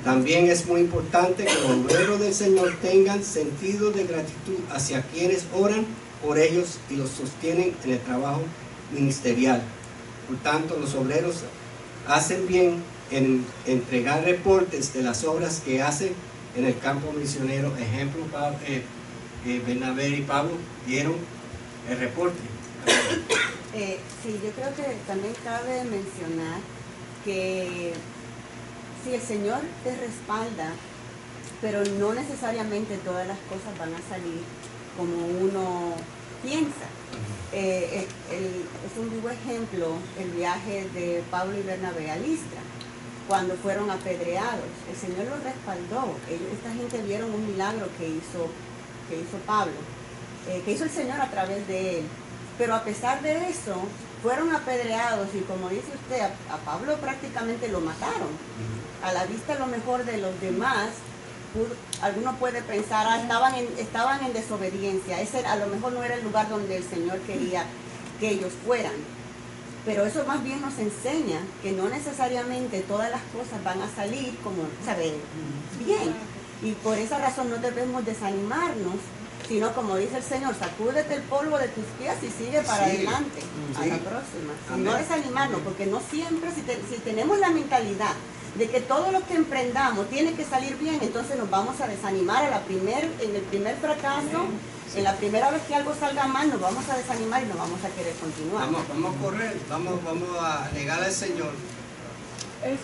[SPEAKER 1] También es muy importante que los obreros del Señor tengan sentido de gratitud hacia quienes oran por ellos y los sostienen en el trabajo ministerial. Por tanto, los obreros hacen bien en entregar reportes de las obras que hacen en el campo misionero. Ejemplo, Bernabé y Pablo dieron el reporte.
[SPEAKER 6] Sí, yo creo que también cabe mencionar que si el Señor te respalda, pero no necesariamente todas las cosas van a salir como uno piensa. Es un vivo ejemplo el viaje de Pablo y Bernabé a Listra, cuando fueron apedreados. El Señor los respaldó. Esta gente vieron un milagro que hizo Pablo, que hizo el Señor a través de él. Pero a pesar de eso, fueron apedreados, y como dice usted, a Pablo prácticamente lo mataron. A la vista a lo mejor de los demás, alguno puede pensar, estaban en desobediencia. Ese a lo mejor no era el lugar donde el Señor quería que ellos fueran. Pero eso más bien nos enseña que no necesariamente todas las cosas van a salir como, ¿saben?, bien. Y por esa razón no debemos desanimarnos, sino como dice el Señor, sacúdete el polvo de tus pies y sigue para adelante, a la próxima. Y no desanimarnos, porque no siempre, si tenemos la mentalidad de que todo lo que emprendamos tiene que salir bien, entonces nos vamos a desanimar en el primer fracaso. En la primera vez que algo salga mal, nos vamos a desanimar y no vamos a querer continuar.
[SPEAKER 1] Vamos a correr, vamos a negar al Señor.
[SPEAKER 7] Es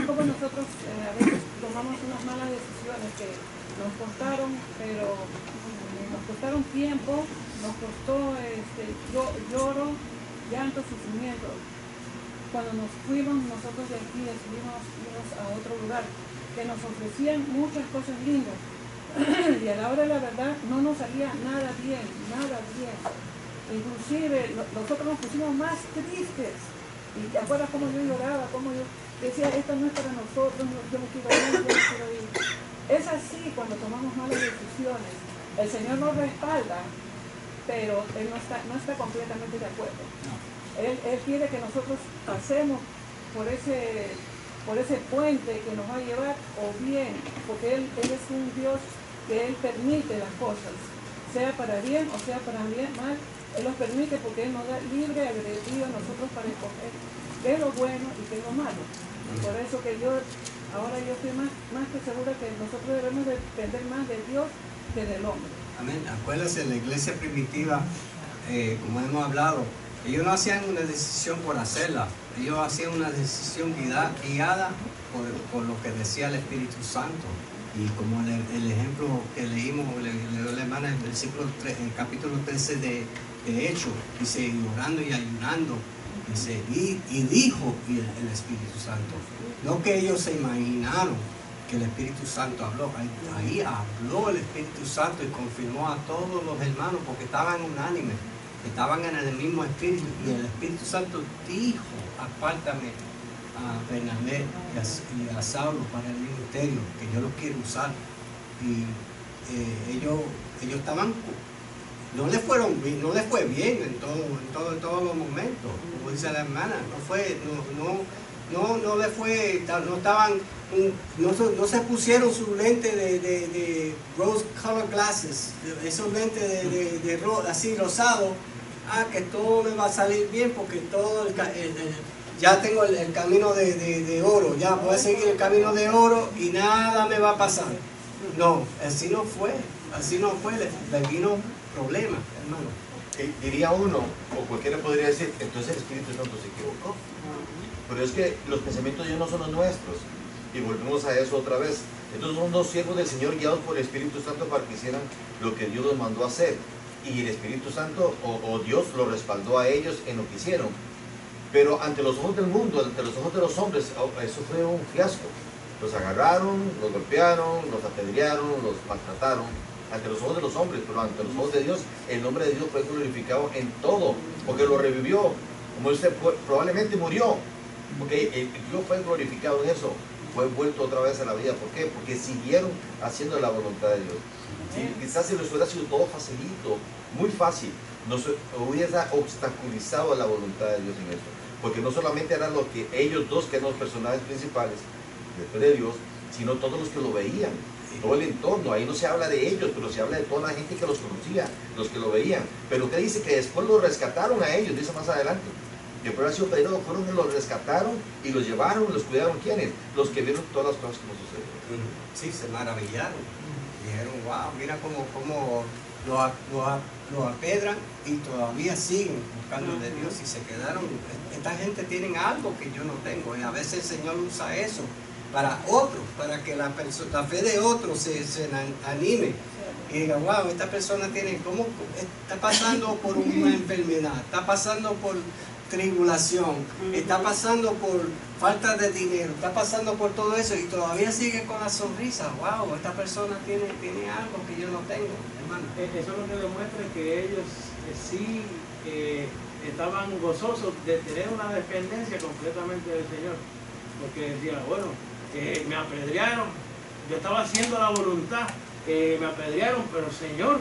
[SPEAKER 7] como nosotros a veces tomamos unas malas decisiones que nos costaron tiempo, nos costó lloro, llanto, sufrimiento. cuando nos fuimos nosotros de aquí, decidimos irnos a otro lugar, que nos ofrecían muchas cosas lindas. Y a la hora de la verdad no nos salía nada bien, nada bien. Inclusive nosotros nos pusimos más tristes. Y te acuerdas cómo yo lloraba, cómo yo decía, esto no es para nosotros, yo me quiero ir, yo me quiero ir. Es así cuando tomamos malas decisiones. El Señor nos respalda, pero Él no está completamente de acuerdo. Él quiere que nosotros pasemos por ese puente que nos va a llevar o bien, porque Él es un Dios que Él permite las cosas, sea para bien o sea para bien, mal. Él los permite porque Él nos da libre albedrío a nosotros para escoger qué es lo bueno y qué es lo malo. Por eso que ahora yo estoy más que segura que nosotros debemos depender más de Dios que del hombre.
[SPEAKER 1] Amén. Acuérdense, en la iglesia primitiva, como hemos hablado, ellos no hacían una decisión por hacerla, ellos hacían una decisión guiada por lo que decía el Espíritu Santo. Y como el ejemplo que leímos, le dio la hermana en el capítulo 13 de Hechos, dice, orando y ayunando, dice, y dijo el Espíritu Santo. No que ellos se imaginaron que el Espíritu Santo habló, ahí habló el Espíritu Santo y confirmó a todos los hermanos porque estaban unánimes, estaban en el mismo Espíritu, y el Espíritu Santo dijo, apártame a Bernabé y a Saulo para el ministerio, que yo los quiero usar. Y ellos estaban, no les fue bien en todos los momentos, como dice la hermana, no se pusieron sus lentes de rose color glasses, esos lentes así rosados, que todo me va a salir bien porque todo ya tengo el camino de oro, ya voy a seguir el camino de oro y nada me va a pasar. No, así no fue, le vino problema, hermano.
[SPEAKER 5] Diría uno, o cualquiera podría decir, entonces el Espíritu Santo se equivocó. Pero es que los pensamientos de Dios no son los nuestros. Y volvemos a eso otra vez. Entonces son dos siervos del Señor guiados por el Espíritu Santo para que hicieran lo que Dios los mandó a hacer. Y el Espíritu Santo o Dios los respaldó a ellos en lo que hicieron. Pero ante los ojos del mundo, ante los ojos de los hombres, eso fue un fiasco. Los agarraron, los golpearon, los apedrearon, los maltrataron. Ante los ojos de los hombres, pero ante los ojos de Dios, el nombre de Dios fue glorificado en todo, porque lo revivió. Como usted probablemente murió, porque Dios fue glorificado en eso, fue vuelto otra vez a la vida. ¿Por qué? Porque siguieron haciendo la voluntad de Dios. Quizás si les hubiera sido todo facilito, muy fácil, no se hubiera obstaculizado la voluntad de Dios en eso. Porque no solamente eran los que ellos dos, que eran los personajes principales después de Dios, sino todos los que lo veían, todo el entorno. Ahí no se habla de ellos, pero se habla de toda la gente que los conocía, los que lo veían. Pero usted dice que después los rescataron a ellos, dice más adelante. Después de haber sido pedido, fueron que los rescataron y los llevaron, los cuidaron. ¿Quiénes? Los que vieron todas las cosas que nos sucedieron.
[SPEAKER 1] Sí, se maravillaron. Dijeron, wow, mira cómo lo apedran y todavía siguen buscando de Dios y se quedaron. Esta gente tiene algo que yo no tengo, y a veces el Señor usa eso para otros, para que la fe de otros se anime y diga, wow, esta persona está pasando por una enfermedad, está pasando por tribulación, está pasando por falta de dinero, está pasando por todo eso y todavía sigue con la sonrisa. Wow, esta persona tiene algo que yo no tengo, hermano.
[SPEAKER 3] Eso es lo que demuestra que ellos sí estaban gozosos de tener una dependencia completamente del Señor, porque decían, bueno, me apedrearon, yo estaba haciendo la voluntad, me apedrearon, pero el Señor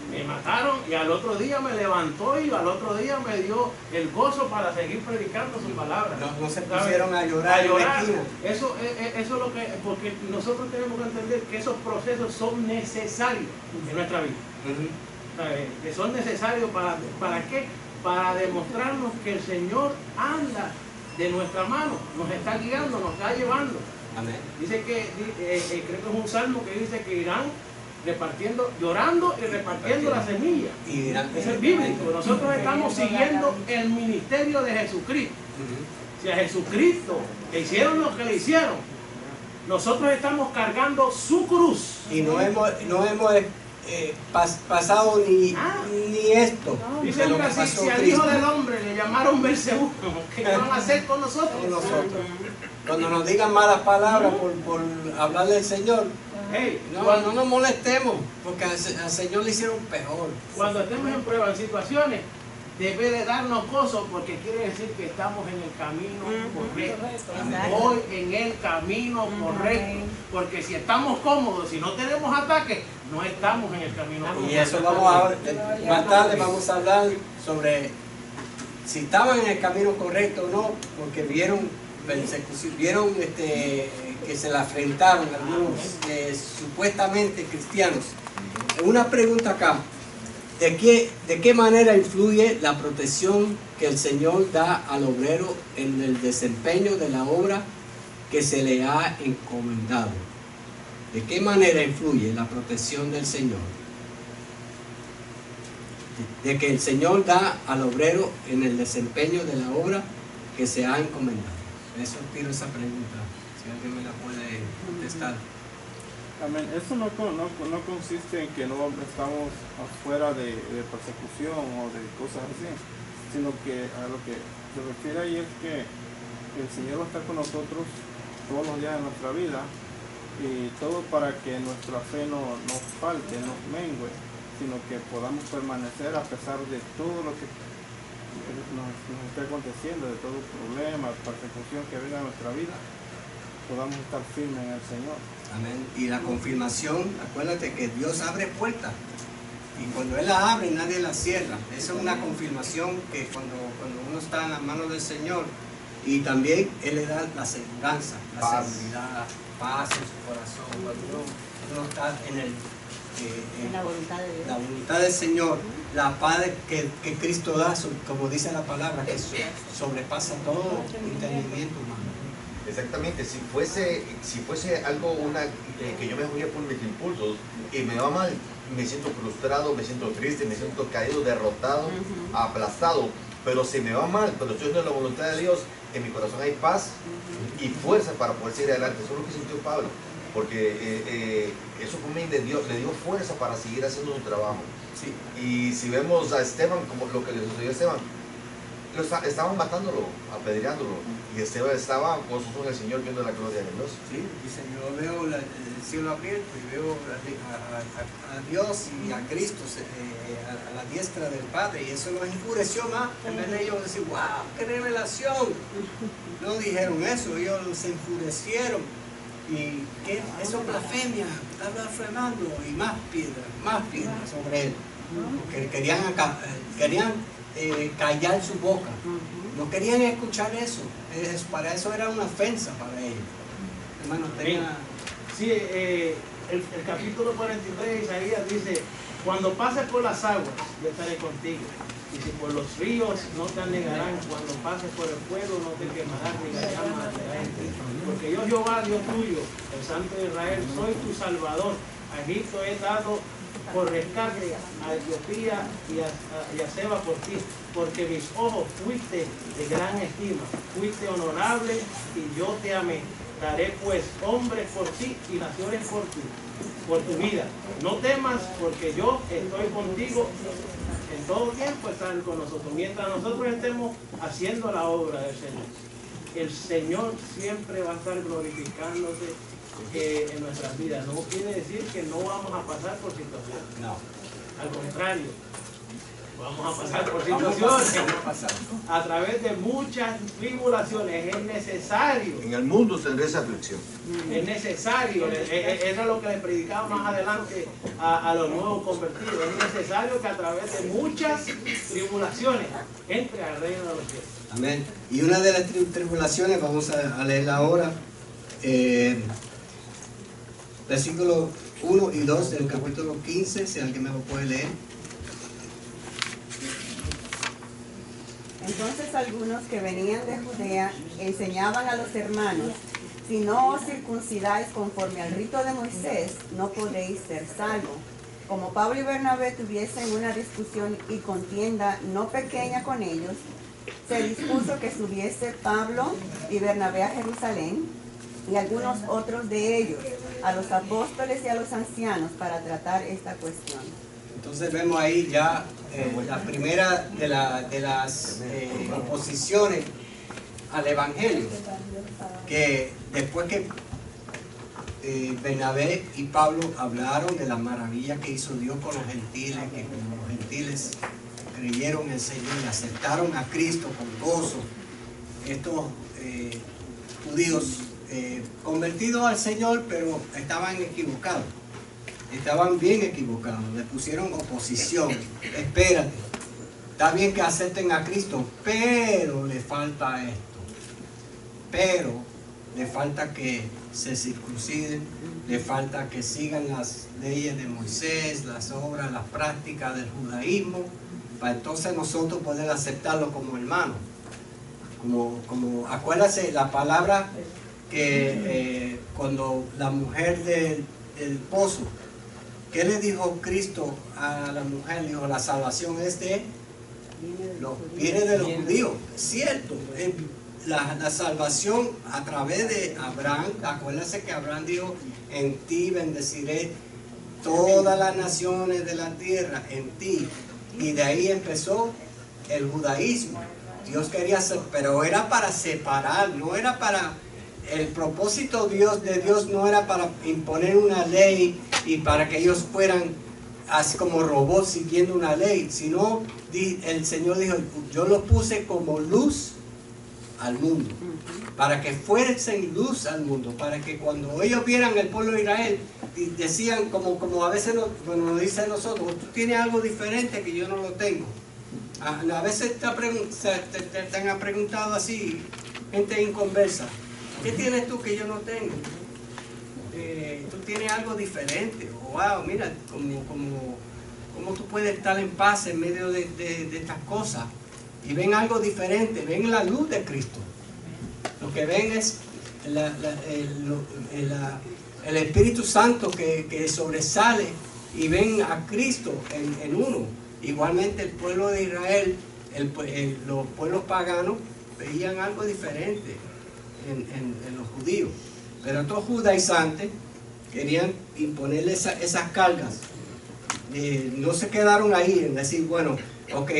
[SPEAKER 3] me mataron y al otro día me levantó y al otro día me dio el gozo para seguir predicando su palabra.
[SPEAKER 1] No se pusieron a llorar.
[SPEAKER 3] Eso es lo que, porque nosotros tenemos que entender que esos procesos son necesarios en nuestra vida. Que son necesarios ¿para qué? Para demostrarnos que el Señor anda de nuestra mano, nos está guiando, nos está llevando.
[SPEAKER 1] Amén.
[SPEAKER 3] Dice que, creo que es un salmo que dice que irán repartiendo, llorando y repartiendo la semilla. Eso es bíblico. Nosotros estamos siguiendo el ministerio de Jesucristo. Si a Jesucristo le hicieron lo que le hicieron, nosotros estamos cargando su cruz.
[SPEAKER 1] Y no hemos pasado ni esto.
[SPEAKER 3] Dice
[SPEAKER 1] de lo que
[SPEAKER 3] así,
[SPEAKER 1] pasó
[SPEAKER 3] si al
[SPEAKER 1] Cristo
[SPEAKER 3] Hijo del Hombre le llamaron Belcebú, ¿qué van a hacer con nosotros?
[SPEAKER 1] con nosotros. Cuando nos digan malas palabras por hablarle al Señor,
[SPEAKER 3] Hey,
[SPEAKER 1] no nos molestemos, porque al Señor le hicieron peor.
[SPEAKER 3] cuando estemos en pruebas, en situaciones, debe de darnos gozo, porque quiere decir que estamos en el camino correcto.
[SPEAKER 6] Exacto.
[SPEAKER 3] Voy en el camino correcto, porque si estamos cómodos, si no tenemos ataques, no estamos en el camino correcto.
[SPEAKER 1] Y eso más tarde vamos a hablar sobre si estaban en el camino correcto o no, porque vieron persecución, vieron que se la enfrentaron algunos supuestamente cristianos. Una pregunta acá. ¿De qué manera influye la protección que el Señor da al obrero en el desempeño de la obra que se le ha encomendado? ¿De qué manera influye la protección del Señor? De que el Señor da al obrero en el desempeño de la obra que se ha encomendado. Eso tiro esa pregunta, si alguien me la puede contestar.
[SPEAKER 8] Amén. Eso no consiste en que no estamos afuera de persecución o de cosas así, sino que a lo que se refiere ahí es que el Señor va a estar con nosotros todos los días de nuestra vida, y todo para que nuestra fe no falte, no mengue, sino que podamos permanecer a pesar de todo lo que nos esté aconteciendo, de todo problema, persecución que venga a nuestra vida, podamos estar firmes en el Señor.
[SPEAKER 1] Amén. Y la confirmación, acuérdate que Dios abre puertas. Y cuando Él la abre, nadie la cierra. Esa es una confirmación que cuando uno está en las manos del Señor, y también Él le da la seguridad, la seguridad, paz en su corazón. Cuando uno está en
[SPEAKER 6] la voluntad de Dios.
[SPEAKER 1] La voluntad del Señor, la paz que Cristo da, como dice la palabra, que sobrepasa todo entendimiento humano.
[SPEAKER 5] Exactamente, si fuese algo que yo me voy por mis impulsos y me va mal, me siento frustrado, me siento triste, me siento caído, derrotado, aplastado. Pero si me va mal, pero estoy haciendo la voluntad de Dios, en mi corazón hay paz y fuerza para poder seguir adelante. Eso es lo que sintió Pablo, porque eso fue de Dios, le dio fuerza para seguir haciendo su trabajo.
[SPEAKER 1] Sí.
[SPEAKER 5] Y si vemos a Esteban, como lo que le sucedió a Esteban, estaban matándolo, apedreándolo, y Esteban estaba gozoso en el Señor, viendo la gloria de Dios.
[SPEAKER 1] Sí, dice, yo veo el cielo abierto y veo a Dios y a Cristo a la diestra del Padre, y eso los enfureció más. En vez de ellos decir, wow, qué revelación, no dijeron eso, ellos se enfurecieron. Y que eso es blasfemia, está blasfemando, y más piedras sobre él, porque querían callar su boca, no querían escuchar eso. Para eso era una ofensa para ellos. Hermano,
[SPEAKER 3] Sí, el capítulo 43 de Isaías dice, cuando pases por las aguas, yo estaré contigo. Y si por los ríos, no te anegarán. Cuando pases por el fuego, no te quemarás, ni la llama arderá en ti. Porque yo, Jehová, Dios tuyo, el Santo de Israel, soy tu Salvador. A Egipto he dado por rescate, a Etiopía y a Seba por ti. Porque mis ojos fuiste de gran estima, fuiste honorable y yo te amé. Daré pues hombres por ti y naciones por tu vida. No temas, porque yo estoy contigo. En todo tiempo están con nosotros. Mientras nosotros estemos haciendo la obra del Señor, el Señor siempre va a estar glorificándose en nuestras vidas. No quiere decir que no vamos a pasar por situaciones.
[SPEAKER 1] No.
[SPEAKER 3] Al contrario, vamos a pasar por situaciones. A través de muchas tribulaciones. Es necesario.
[SPEAKER 5] En el mundo tendréis aflicción.
[SPEAKER 3] Es necesario, eso es lo que le predicaba más adelante a los nuevos convertidos. Es necesario que a través de muchas tribulaciones entre al reino de los cielos.
[SPEAKER 1] Amén. Y una de las tribulaciones, vamos a leerla ahora, versículos 1 y 2 del capítulo 15, si alguien me lo puede leer.
[SPEAKER 6] Entonces algunos que venían de Judea enseñaban a los hermanos, si no os circuncidáis conforme al rito de Moisés, no podéis ser salvos. Como Pablo y Bernabé tuviesen una discusión y contienda no pequeña con ellos, se dispuso que subiese Pablo y Bernabé a Jerusalén, y algunos otros de ellos, a los apóstoles y a los ancianos para tratar esta cuestión.
[SPEAKER 1] Entonces vemos ahí ya la primera de las oposiciones al Evangelio, que después que Bernabé y Pablo hablaron de la maravilla que hizo Dios con los gentiles, que como los gentiles creyeron en el Señor y aceptaron a Cristo con gozo, estos judíos convertidos al Señor, pero estaban equivocados, estaban bien equivocados, le pusieron oposición. Espérate, está bien que acepten a Cristo, pero le falta esto, pero le falta que se circunciden, le falta que sigan las leyes de Moisés, las obras, las prácticas del judaísmo, para entonces nosotros poder aceptarlo como hermanos. Como acuérdase la palabra que cuando la mujer del pozo, ¿qué le dijo Cristo a la mujer? Dijo, la salvación es viene de los judíos. Es cierto, la salvación a través de Abraham. Acuérdase que Abraham dijo, en ti bendeciré todas las naciones de la tierra, en ti. Y de ahí empezó el judaísmo. Dios quería hacer, pero era para separar, no era para, el propósito de Dios no era para imponer una ley y para que ellos fueran así como robots siguiendo una ley, sino el Señor dijo, yo los puse como luz al mundo, para que fuesen luz al mundo, para que cuando ellos vieran el pueblo de Israel, decían como a veces nos dicen nosotros, tú tienes algo diferente que yo no lo tengo. A veces te han preguntado así, gente inconversa, ¿qué tienes tú que yo no tengo? Tú tienes algo diferente. Wow, mira, como tú puedes estar en paz en medio de estas cosas. Y ven algo diferente, ven la luz de Cristo. Lo que ven es el Espíritu Santo que sobresale, y ven a Cristo en uno. Igualmente el pueblo de Israel, los pueblos paganos veían algo diferente en los judíos. Pero estos judaizantes querían imponerle esas cargas. No se quedaron ahí en decir, bueno, ok,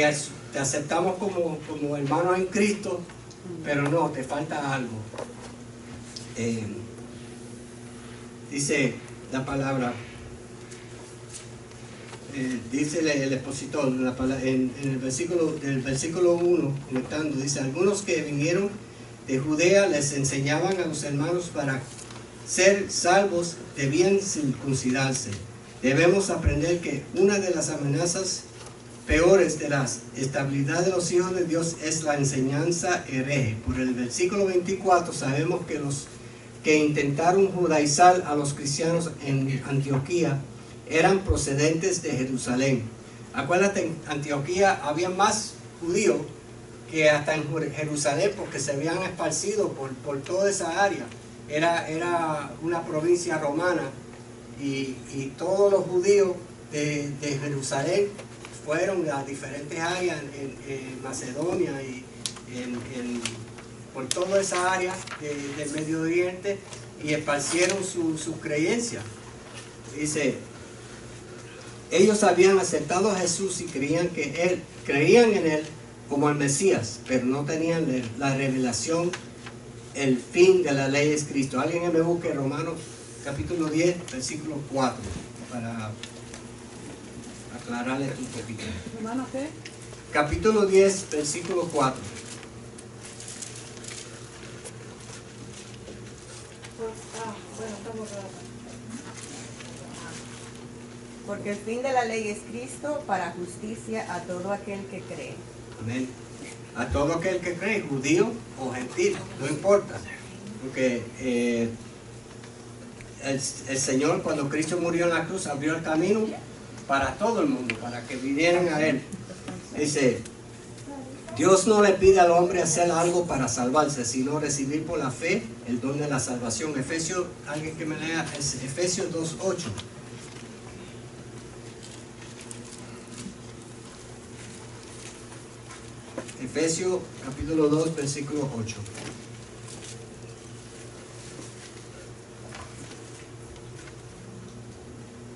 [SPEAKER 1] te aceptamos como hermanos en Cristo, pero no, te falta algo. Dice la palabra, dice el expositor en el versículo 1, comentando, dice, algunos que vinieron de Judea les enseñaban a los hermanos para ser salvos debían circuncidarse. Debemos aprender que una de las amenazas peores de la estabilidad de los hijos de Dios es la enseñanza hereje. Por el versículo 24 sabemos que los que intentaron judaizar a los cristianos en Antioquía eran procedentes de Jerusalén. Acuérdate, en Antioquía había más judíos que hasta en Jerusalén, porque se habían esparcido por toda esa área. Era una provincia romana, y todos los judíos de Jerusalén fueron a diferentes áreas en Macedonia y por toda esa área del Medio Oriente, y esparcieron sus creencias. Dice, ellos habían aceptado a Jesús y creían en Él como el Mesías, pero no tenían la revelación, el fin de la ley es Cristo. Alguien me busque Romanos capítulo 10, versículo 4, para aclararle un poquito.
[SPEAKER 7] ¿Romanos qué?
[SPEAKER 1] Capítulo 10, versículo 4.
[SPEAKER 7] Bueno, estamos acá.
[SPEAKER 6] Porque el fin de la ley es Cristo para justicia a todo aquel que cree.
[SPEAKER 1] Amén. A todo aquel que cree, judío o gentil, no importa. Porque el Señor, cuando Cristo murió en la cruz, abrió el camino para todo el mundo, para que vinieran a Él. Dice, Dios no le pide al hombre hacer algo para salvarse, sino recibir por la fe el don de la salvación. Efesios, alguien que me lea, es Efesios 2:8. Efesios capítulo 2, versículo 8.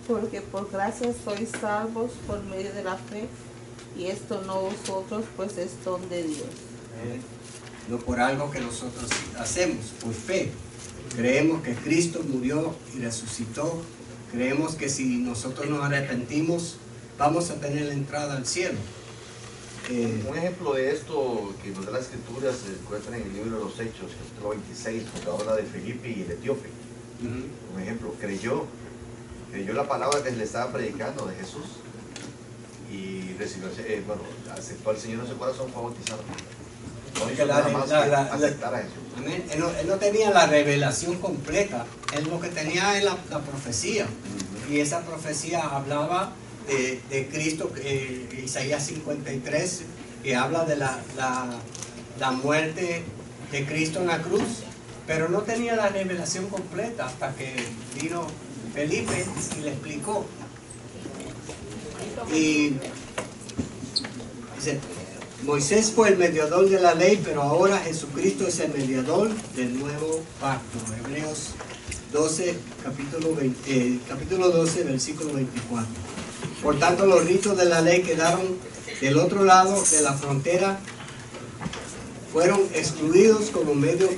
[SPEAKER 6] porque por gracia sois salvos por medio de la fe, y esto no vosotros, pues es don de Dios.
[SPEAKER 1] No por algo que nosotros hacemos, por fe. Creemos que Cristo murió y resucitó. Creemos que si nosotros nos arrepentimos, vamos a tener la entrada al cielo.
[SPEAKER 5] Un ejemplo de esto que nos da la Escritura se encuentra en el libro de los Hechos, capítulo 26, cuando habla de Felipe y el etíope. Un ejemplo, creyó la palabra que le estaba predicando de Jesús y recibió, aceptó al Señor en su corazón, fue bautizado. No hizo nada más que aceptar a Jesús.
[SPEAKER 1] Amén. Él no tenía la revelación completa, él lo que tenía es la profecía. Y esa profecía hablaba de Cristo, Isaías 53, que habla de la muerte de Cristo en la cruz, pero no tenía la revelación completa hasta que vino Felipe y le explicó. Y dice, Moisés fue el mediador de la ley, pero ahora Jesucristo es el mediador del nuevo pacto. Hebreos 12, capítulo 12, versículo 24. Por tanto, los ritos de la ley quedaron del otro lado de la frontera, fueron excluidos como medio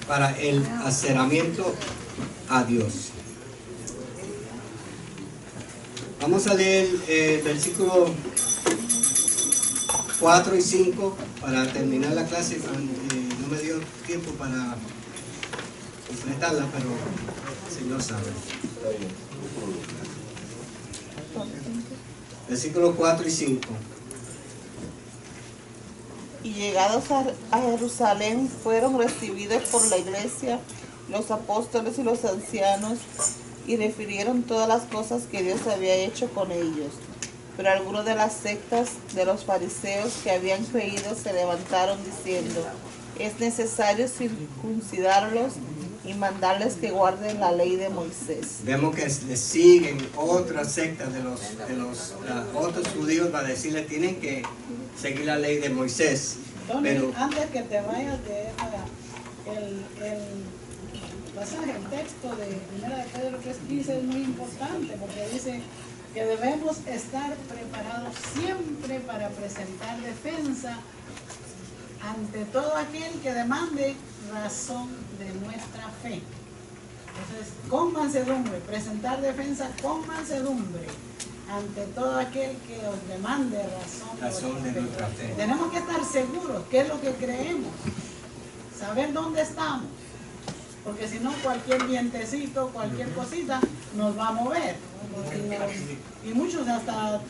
[SPEAKER 1] para el acercamiento a Dios. Vamos a leer versículo 4 y 5 para terminar la clase. No me dio tiempo para completarla, pero el Señor sabe. Versículos 4 y 5.
[SPEAKER 6] Y llegados a Jerusalén fueron recibidos por la iglesia, los apóstoles y los ancianos, y refirieron todas las cosas que Dios había hecho con ellos. Pero algunos de las sectas de los fariseos que habían creído se levantaron diciendo, es necesario circuncidarlos y mandarles que guarden la ley de Moisés.
[SPEAKER 1] Vemos que le siguen otras sectas de los otros judíos para decirle tienen que seguir la ley de Moisés.
[SPEAKER 7] Tony,
[SPEAKER 1] Pero
[SPEAKER 7] antes que te vayas de el pasaje, el texto de 1 de Pedro 3:15 es muy importante porque dice que debemos estar preparados siempre para presentar defensa ante todo aquel que demande razón de nuestra fe. Entonces, con mansedumbre, presentar defensa con mansedumbre ante todo aquel que os demande razón de nuestra fe. Tenemos que estar seguros qué es lo que creemos, saber dónde estamos, porque si no cualquier vientecito, cualquier cosita nos va a mover. Y muchos hasta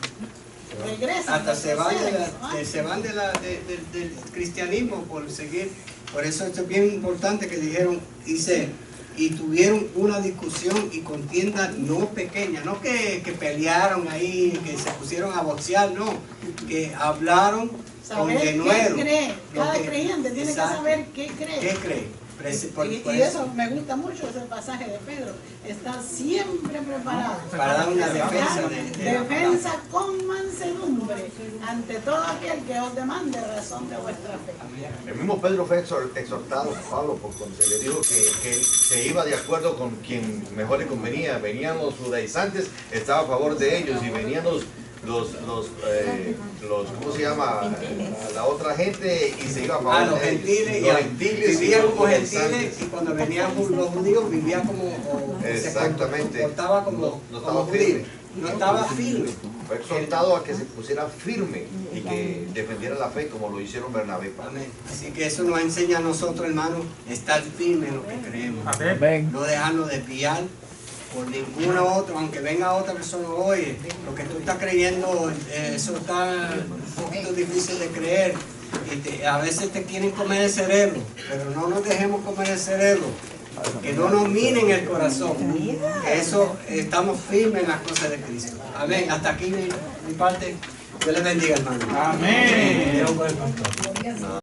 [SPEAKER 7] regresan.
[SPEAKER 1] hasta se van del cristianismo por seguir. Por eso esto es bien importante que dijeron, dice, y tuvieron una discusión y contienda no pequeña, no que pelearon ahí, que se pusieron a boxear, no, que hablaron con denuedo.
[SPEAKER 7] ¿Qué cree? Cada creyente tiene que saber qué cree.
[SPEAKER 1] ¿Qué cree?
[SPEAKER 7] Y eso me gusta mucho, ese pasaje de Pedro. Está siempre preparado
[SPEAKER 1] para dar una defensa.
[SPEAKER 7] Defensa con mansedumbre ante todo aquel que os demande razón de vuestra fe.
[SPEAKER 5] El mismo Pedro fue exhortado por Pablo cuando se le dijo que se iba de acuerdo con quien mejor le convenía. Venían los judaizantes, estaba a favor de ellos, y venían los ¿cómo se llama? La otra gente, y se iba a favor
[SPEAKER 1] los
[SPEAKER 5] de
[SPEAKER 1] gentiles,
[SPEAKER 5] ellos. Los gentiles
[SPEAKER 1] vivían como gentiles, y cuando venían los judíos vivían como
[SPEAKER 5] exactamente,
[SPEAKER 1] se comportaba como
[SPEAKER 5] no estaba
[SPEAKER 1] judío.
[SPEAKER 5] firme.
[SPEAKER 1] No estaba firme.
[SPEAKER 5] Fue exhortado a que se pusiera firme y que defendiera la fe como lo hicieron Bernabé.
[SPEAKER 1] Amén. Así que eso nos enseña a nosotros, hermanos, estar firmes en lo que creemos.
[SPEAKER 2] Amén.
[SPEAKER 1] No dejarnos desviar por ninguna otra, aunque venga otra persona, oye, lo que tú estás creyendo, eso está un poquito difícil de creer. Y a veces te quieren comer el cerebro, pero no nos dejemos comer el cerebro. Que no nos minen el corazón. Que eso, estamos firmes en las cosas de Cristo. Amén. Hasta aquí mi parte. Dios les bendiga, hermano.
[SPEAKER 2] Amén.
[SPEAKER 1] Dios con el pastor.